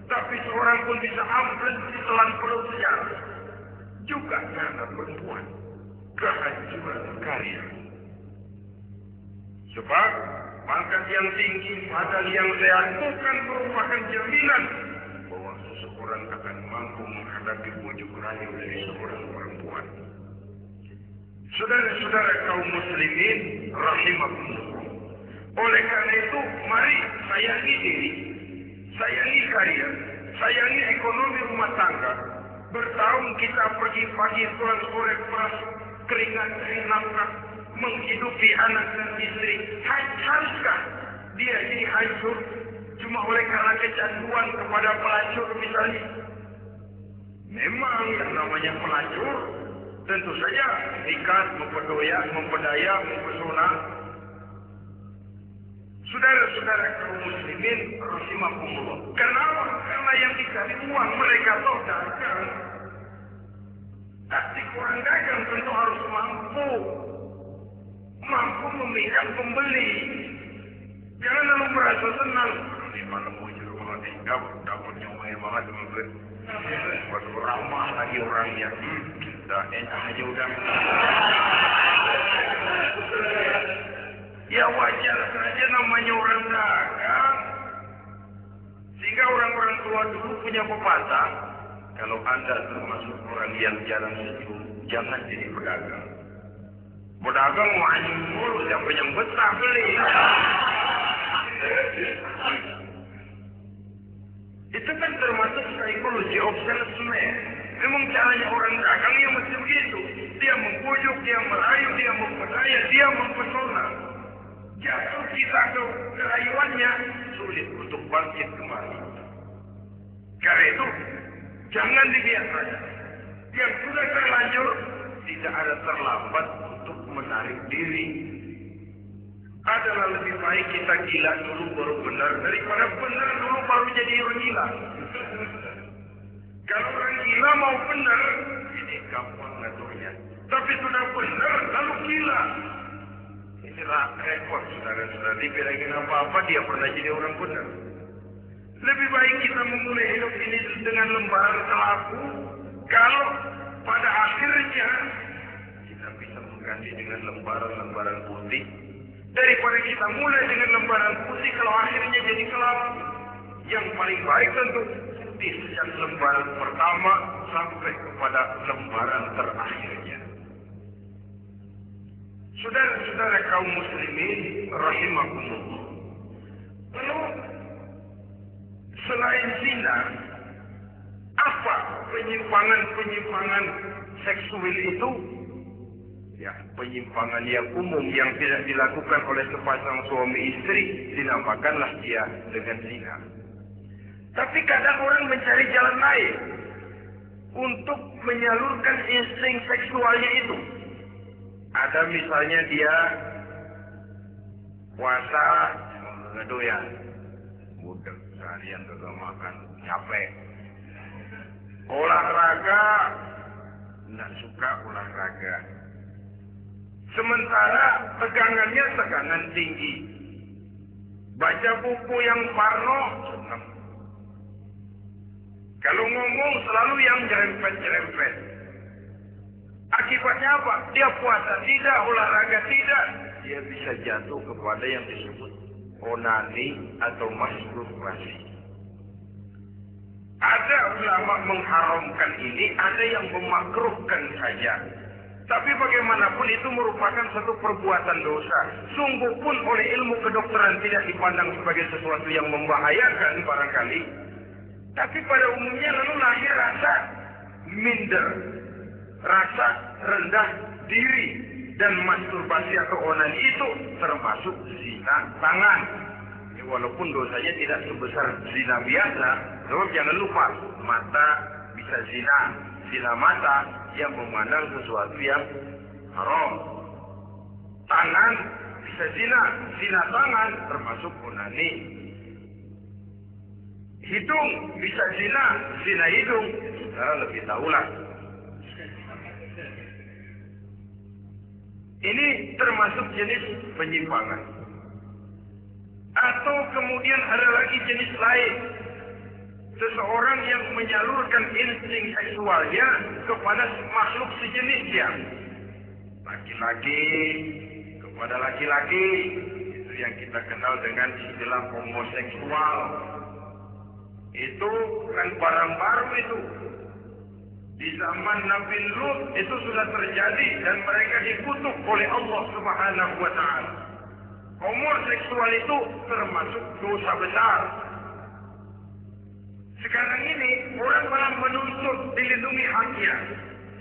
Tapi seorang pun bisa ambles di telan perut sejarah juga karena perempuan. Kehancuran karya. Sebab pangkat yang tinggi pada yang sehat bukan merupakan jaminan bahwa seseorang akan mampu menghadapi bujuk rayu dari seorang perempuan. Saudara-saudara kaum muslimin rahimakumullah. Oleh karena itu, mari sayangi diri, sayangi karya, sayangi ekonomi rumah tangga. Bertahun kita pergi pagi pulang sore keras, keringat dari nafkah, menghidupi anak dan istri. Haruskah dia jadi hancur cuma oleh karena kecanduan kepada pelacur misalnya? Memang yang namanya pelacur tentu saja ikat, mempedaya, mempesona. Saudara-saudara kaum muslimin rahimakumullah. Kenapa? Karena yang dicari uang mereka tahu dagang. Tapi kurang dagang tentu harus mampu memikat pembeli. Jangan lalu merasa senang. Di mana mau jual malah tinggal, dapatnya lumayan banget teman-teman. Waktu ramah lagi orangnya. Udah enak aja udah. Ya wajar saja namanya orang dagang. Sehingga orang-orang tua dulu punya pepatah, kalau Anda termasuk orang yang jarang senyum, jangan jadi pedagang. Pedagang mau anjing mulu, siapa yang betah beli. Itu kan termasuk psikologi of salesman. Memang caranya orang dagang yang mesti begitu. Dia membujuk, dia merayu, dia mempedaya, dia mempesona. Jatuh kita ke rayuannya, sulit untuk bangkit kembali. Karena itu, jangan dibiarkan. Yang sudah terlanjur, tidak ada terlambat untuk menarik diri. Adalah lebih baik kita gila dulu baru benar, daripada benar dulu baru jadi orang gila. Kalau orang gila mau benar, ini gampang ngaturnya. Tapi sudah benar, lalu gila. Ini repot, saudara-saudara. Dibilangin apa-apa, dia pernah jadi orang benar. Lebih baik kita memulai hidup ini dengan lembaran kelaku. Kalau pada akhirnya kita bisa mengganti dengan lembaran-lembaran putih. Daripada kita mulai dengan lembaran putih, kalau akhirnya jadi kelaku. Yang paling baik tentu putih sejak lembaran pertama sampai kepada lembaran terakhirnya. Saudara-saudara kaum muslimin rahimakumullah. Lalu selain zina, apa penyimpangan seksual itu? Ya, penyimpangan yang umum yang tidak dilakukan oleh sepasang suami istri dinamakanlah dia dengan zina. Tapi kadang orang mencari jalan lain untuk menyalurkan insting seksualnya itu. Ada misalnya dia puasa ngedoyan, budek seharian kagak makan, capek. Olahraga, nggak suka olahraga. Sementara tegangannya tegangan tinggi. Baca buku yang parno, senang. Kalau ngomong selalu yang jerempet-jerempet. Akibatnya apa? Dia puasa tidak, olahraga tidak. Dia bisa jatuh kepada yang disebut onani atau masturbasi. Ada ulama mengharamkan ini, ada yang memakruhkan saja. Tapi bagaimanapun itu merupakan satu perbuatan dosa. Sungguh pun oleh ilmu kedokteran tidak dipandang sebagai sesuatu yang membahayakan barangkali. Tapi pada umumnya lalu lahir rasa minder, rasa rendah diri, dan masturbasi atau onani itu termasuk zina tangan. Ya, walaupun dosanya tidak sebesar zina biasa, sebab jangan lupa mata bisa zina mata yang memandang sesuatu yang haram. Tangan bisa zina tangan termasuk onani. Hidung bisa zina hidung, saudara lebih tahulah. Ini termasuk jenis penyimpangan. Atau kemudian ada lagi jenis lain. Seseorang yang menyalurkan insting seksualnya kepada makhluk sejenisnya. Laki-laki kepada laki-laki. yang kita kenal dengan istilah homoseksual. Itu bukan barang baru itu. Di zaman Nabi Lut itu sudah terjadi dan mereka dikutuk oleh Allah Subhanahu wa taala. Homoseksual itu termasuk dosa besar. Sekarang ini orang malah menuntut dilindungi haknya.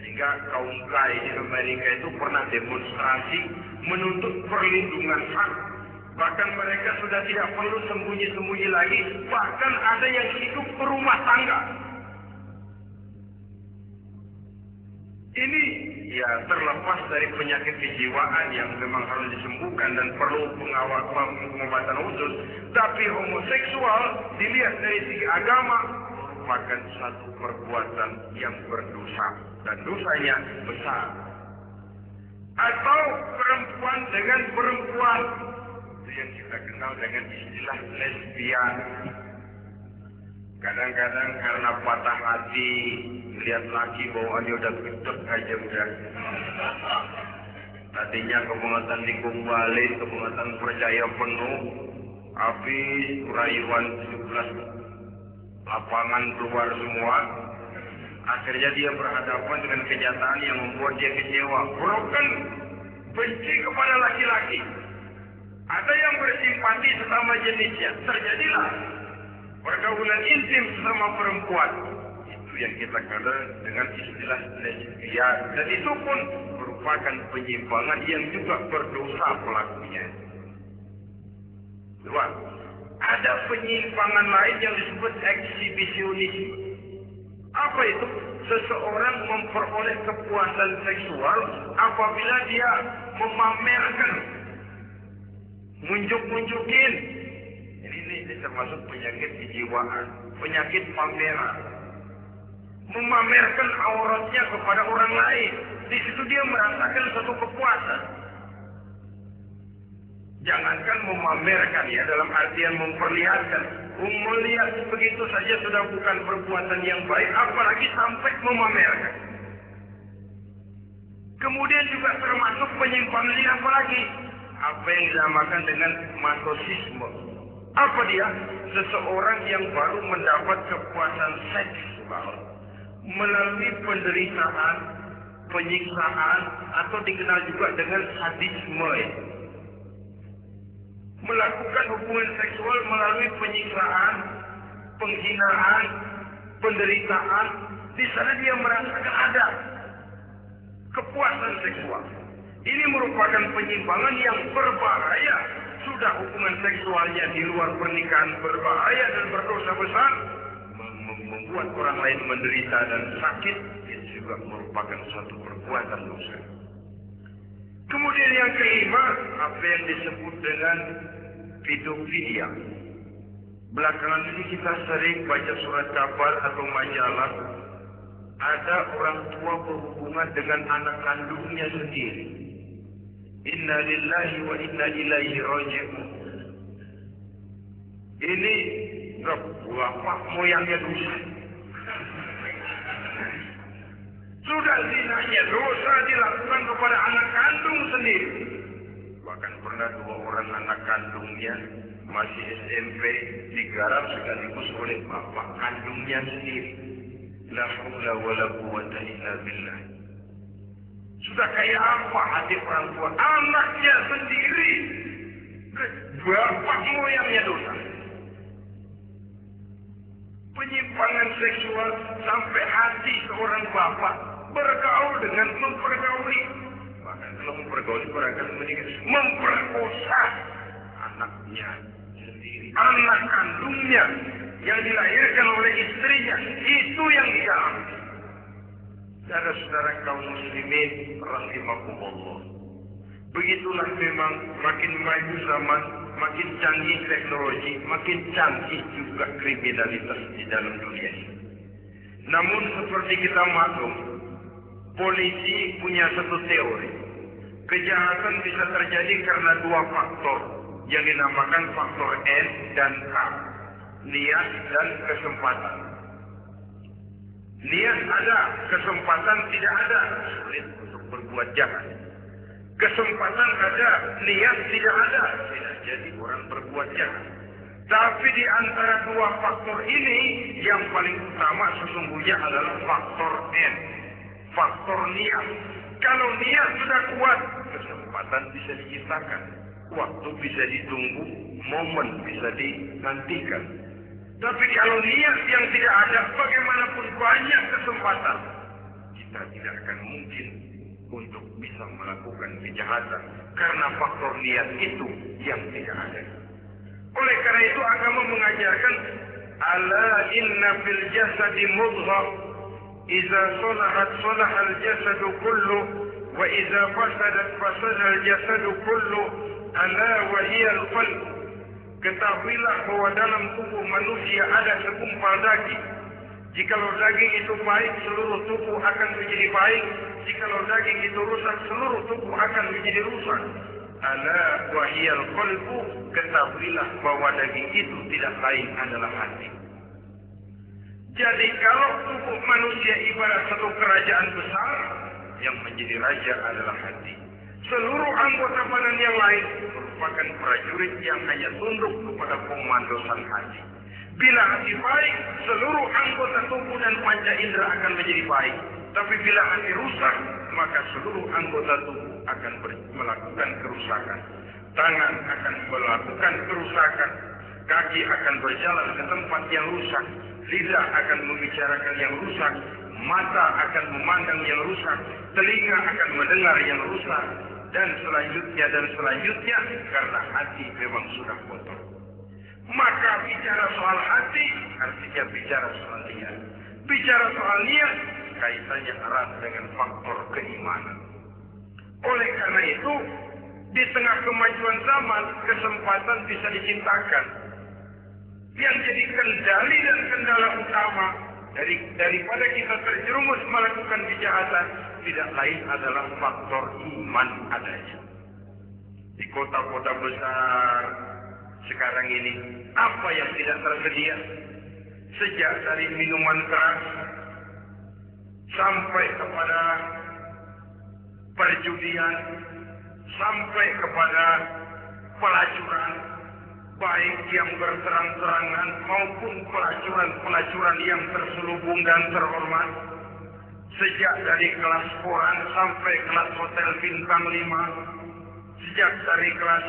Sehingga kaum gay di Amerika itu pernah demonstrasi menuntut perlindungan hak. Bahkan mereka sudah tidak perlu sembunyi-sembunyi lagi. Bahkan ada yang hidup berumah tangga. Ini ya terlepas dari penyakit kejiwaan yang memang harus disembuhkan dan perlu pengobatan khusus. Tapi homoseksual dilihat dari segi agama merupakan satu perbuatan yang berdosa dan dosanya besar. Atau perempuan dengan perempuan, itu yang kita kenal dengan istilah lesbian. Kadang-kadang karena patah hati lihat laki bawaannya udah gedek aja udah. Tadinya kebangatan nikung balik, kebangatan percaya penuh, habis rayuan 17 lapangan keluar semua. Akhirnya dia berhadapan dengan kenyataan yang membuat dia kecewa. Broken, benci kepada laki-laki. Ada yang bersimpati sesama jenisnya. Terjadilah pergaulan intim sesama perempuan. Itu yang kita kenal dengan istilah lesbian. Dan itu pun merupakan penyimpangan yang juga berdosa pelakunya. Dua, ada penyimpangan lain yang disebut eksibisionisme. Apa itu? Seseorang memperoleh kepuasan seksual apabila dia memamerkan, munjuk-munjukin. Ini termasuk penyakit kejiwaan, penyakit pameran. Memamerkan auratnya kepada orang lain. Di situ dia merasakan suatu kepuasan. Jangankan memamerkan ya, dalam artian memperlihatkan. Melihat begitu saja sudah bukan perbuatan yang baik, apalagi sampai memamerkan. Kemudian juga termasuk penyimpangan apa lagi? Apa yang dinamakan dengan masochisme. Apa dia? Seseorang yang baru mendapat kepuasan seksual melalui penderitaan, penyiksaan, atau dikenal juga dengan sadisme. Melakukan hubungan seksual melalui penyiksaan, penghinaan, penderitaan. Di sana dia merasakan ada kepuasan seksual. Ini merupakan penyimpangan yang berbahaya. Sudah hubungan seksualnya di luar pernikahan berbahaya dan berdosa besar, membuat orang lain menderita dan sakit, itu juga merupakan suatu perbuatan dosa. Kemudian yang kelima, apa yang disebut dengan pedofilia. Belakangan ini kita sering baca surat kabar atau majalah, ada orang tua berhubungan dengan anak kandungnya sendiri. Inna lillahi wa inna ilaihi raji'un. Ini bapak moyangnya dosa. Sudah zinanya dosa dilakukan kepada anak kandung sendiri. Bahkan pernah 2 orang anak kandungnya masih SMP digarap sekaligus oleh bapak kandungnya sendiri. La haula wala quwwata illa billah. Sudah kayak apa hati orang tua? Anaknya sendiri, bapak moyangnya dosa. Penyimpangan seksual sampai hati seorang bapak bergaul dengan mempergauli. Bahkan kalau mempergauli barangkali meninggal, memperkosa anaknya sendiri, anak kandungnya yang dilahirkan oleh istrinya. Itu yang dialami. Saudara-saudara kaum muslimin rahimakumullah. Begitulah memang makin maju zaman, makin canggih teknologi, makin canggih juga kriminalitas di dalam dunia ini. Namun seperti kita maklum, polisi punya satu teori. Kejahatan bisa terjadi karena 2 faktor yang dinamakan faktor N dan K. Niat dan kesempatan. Niat ada, kesempatan tidak ada, sulit untuk berbuat jahat. Kesempatan ada, niat tidak ada. Tidak jadi orang berbuat jahat. Tapi di antara dua faktor ini, yang paling utama sesungguhnya adalah faktor N. Faktor niat. Kalau niat sudah kuat, kesempatan bisa diciptakan. Waktu bisa ditunggu, momen bisa dinantikan. Tapi kalau niat yang tidak ada, bagaimanapun banyak kesempatan, kita tidak akan mungkin untuk bisa melakukan kejahatan. Karena faktor niat itu yang tidak ada. Oleh karena itu agama mengajarkan, ala inna fil jasadi mudghah, idza salahat salahal jasadu kullu, wa idza fasadat fasadal jasadu kullu, ala wa hiya al-qalb. Ketahuilah bahwa dalam tubuh manusia ada segumpal daging. Jikalau daging itu baik, seluruh tubuh akan menjadi baik. Jikalau daging itu rusak, seluruh tubuh akan menjadi rusak. Ala wa hiya al-qalbu. Ketahuilah bahwa daging itu tidak lain adalah hati. Jadi kalau tubuh manusia ibarat satu kerajaan besar, yang menjadi raja adalah hati. Seluruh anggota badan yang lain merupakan prajurit yang hanya tunduk kepada komando sang hati. Bila hati baik, seluruh anggota tubuh dan panca indera akan menjadi baik. Tapi bila hati rusak, maka seluruh anggota tubuh akan melakukan kerusakan. Tangan akan melakukan kerusakan. Kaki akan berjalan ke tempat yang rusak. Lidah akan membicarakan yang rusak. Mata akan memandang yang rusak. Telinga akan mendengar yang rusak. Dan selanjutnya karena hati memang sudah kotor. Maka bicara soal hati artinya bicara soal niat. Bicara soal niat kaitannya erat dengan faktor keimanan. Oleh karena itu di tengah kemajuan zaman kesempatan bisa diciptakan. Yang jadi kendali dan kendala utama daripada kita terjerumus melakukan kejahatan tidak lain adalah faktor iman adanya. Di kota-kota besar sekarang ini apa yang tidak tersedia? Sejak dari minuman keras sampai kepada perjudian, sampai kepada pelacuran, baik yang berterang-terangan maupun pelacuran yang terselubung dan terhormat. Sejak dari kelas koran sampai kelas hotel bintang 5, sejak dari kelas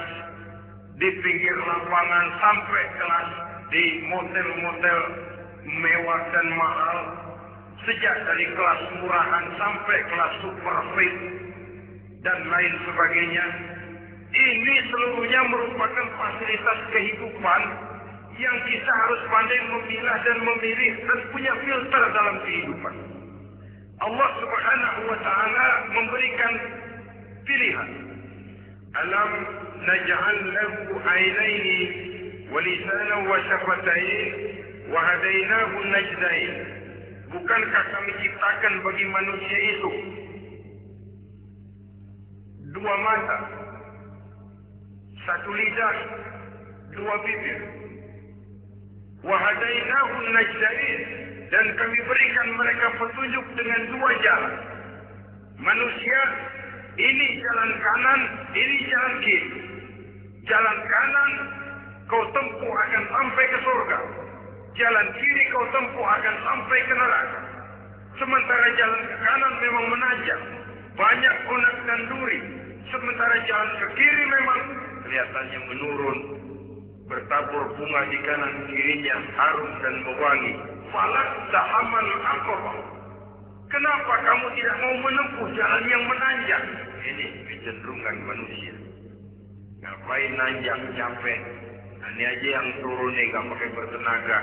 di pinggir lapangan sampai kelas di motel-motel mewah dan mahal, sejak dari kelas murahan sampai kelas super fit dan lain sebagainya. Ini seluruhnya merupakan fasilitas kehidupan yang kita harus pandai memilah dan memilih dan punya filter dalam kehidupan. Allah Subhanahu wa ta'ala memberikan pilihan. Alam naj'al lahu aynaini wa lisanan wa syafatayn wa hadainahu najdain. Bukankah kami ciptakan bagi manusia itu dua mata, satu lidah, dua bibir. Wa hadainahu najdain, dan kami berikan mereka petunjuk dengan dua jalan. Manusia, ini jalan kanan, ini jalan kiri. Jalan kanan kau tempuh akan sampai ke surga. Jalan kiri kau tempuh akan sampai ke neraka. Sementara jalan ke kanan memang menanjak, banyak onak dan duri. Sementara jalan ke kiri memang kelihatannya menurun, bertabur bunga di kanan kirinya, harum dan mewangi. Falak tahamal aqabah. Kenapa kamu tidak mau menempuh jalan yang menanjak? Ini kecenderungan manusia. Ngapain nanjak, capek? Ini aja yang turun nih, gak pakai bertenaga.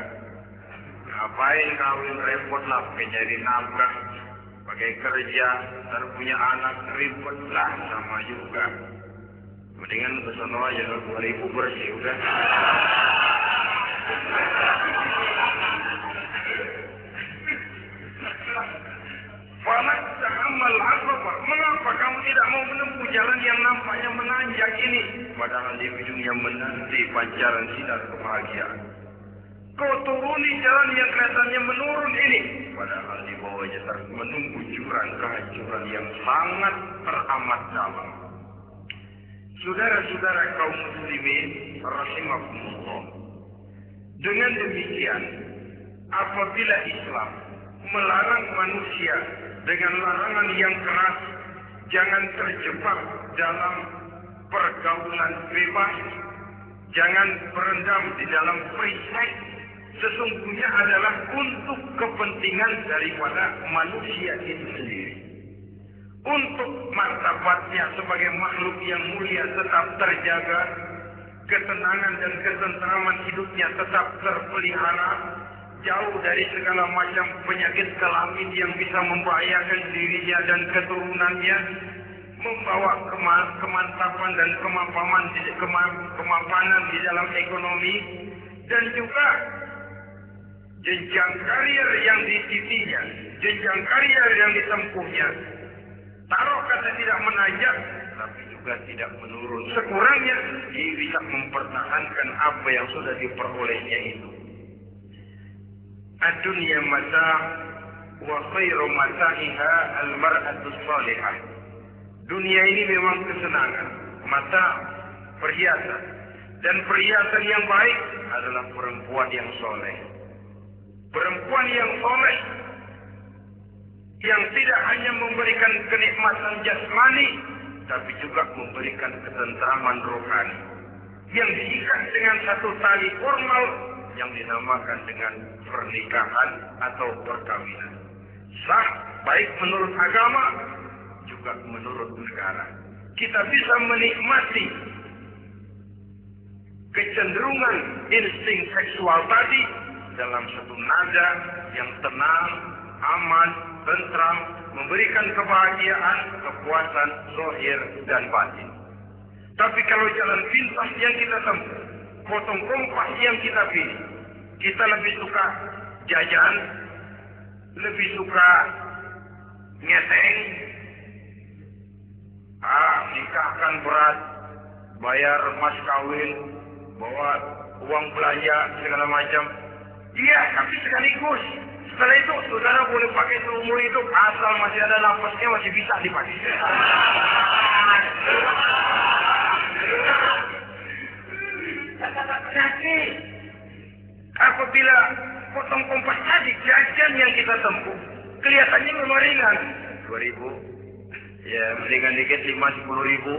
Ngapain kawin repot lah, pakai nyari nafkah, pakai kerja, ntar punya anak ribet lah, sama juga. Mendingan kesana aja 2.000 bersih udah. Falak ta'amal aqabah. Mengapa kamu tidak mau menempuh jalan yang nampaknya menanjak ini? Padahal di ujungnya menanti pancaran sinar kebahagiaan. Kau turuni jalan yang kelihatannya menurun ini. Padahal di bawahnya menunggu jurang kehancuran yang sangat teramat dalam. Saudara-saudara kaum muslimin rahimakumullah. Dengan demikian, apabila Islam melarang manusia dengan larangan yang keras, jangan terjebak dalam pergaulan bebas, jangan berendam di dalam perisai, sesungguhnya adalah untuk kepentingan daripada manusia itu sendiri. Untuk martabatnya sebagai makhluk yang mulia tetap terjaga, ketenangan dan ketentraman hidupnya tetap terpelihara, jauh dari segala macam penyakit kelamin yang bisa membahayakan dirinya dan keturunannya, membawa kemantapan dan kemapanan di dalam ekonomi, dan juga jenjang karir yang dititinya, jenjang karir yang ditempuhnya. Taruh kata tidak menanjak, tapi juga tidak menurun. Sekurangnya dia bisa mempertahankan apa yang sudah diperolehnya itu. Ad-dunya mata' wa khairu mata'iha al-mar'atus salihah. Dunia ini memang kesenangan, mata, perhiasan. Dan perhiasan yang baik adalah perempuan yang soleh. Perempuan yang soleh, yang tidak hanya memberikan kenikmatan jasmani, tapi juga memberikan ketentraman rohani, yang diikat dengan satu tali formal yang dinamakan dengan pernikahan atau perkawinan. Sah baik menurut agama juga menurut negara. Kita bisa menikmati kecenderungan insting seksual tadi dalam satu nada yang tenang, aman, tentram, memberikan kebahagiaan, kepuasan zahir dan batin. Tapi kalau jalan pintas yang kita tempuh, potong kompas yang kita pilih, kita lebih suka jajan, lebih suka ngeteng, nikahkan berat, bayar mas kawin, bawa uang belanja segala macam. Iya, tapi sekaligus setelah itu saudara boleh pakai seumur hidup asal masih ada nafasnya, masih bisa dipakai. Jadi apabila potong kompas tadi jajan yang kita tempuh kelihatannya memang ringan, 2.000 ya mendingan dikit 5-10 ribu,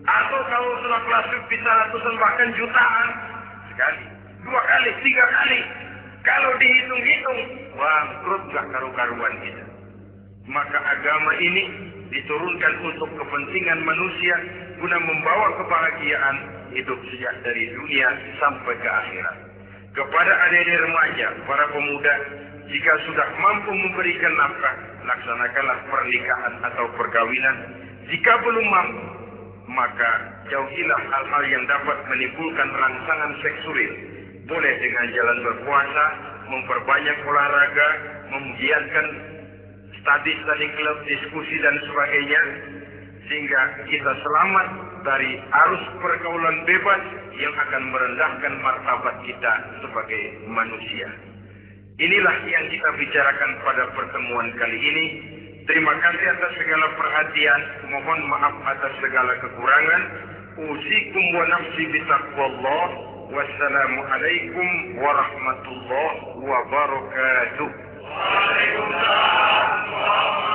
atau kalau sudah kelas bisa ratusan bahkan jutaan sekali, 2 kali, 3 kali. Kalau dihitung-hitung bangkrut gak karu-karuan kita. Maka agama ini diturunkan untuk kepentingan manusia guna membawa kebahagiaan hidup sejak dari dunia sampai ke akhirat. Kepada adik-adik remaja, para pemuda, jika sudah mampu memberikan nafkah, laksanakanlah pernikahan atau perkawinan. Jika belum mampu, maka jauhilah hal-hal yang dapat menimbulkan rangsangan seksual. Boleh dengan jalan berpuasa, memperbanyak olahraga, menggiatkan study club, diskusi dan sebagainya, sehingga kita selamat dari arus pergaulan bebas yang akan merendahkan martabat kita sebagai manusia. Inilah yang kita bicarakan pada pertemuan kali ini. Terima kasih atas segala perhatian. Mohon maaf atas segala kekurangan. Usikum wa nafsi bitaqwallah. Wassalamualaikum warahmatullahi wabarakatuh. Waalaikumsalam.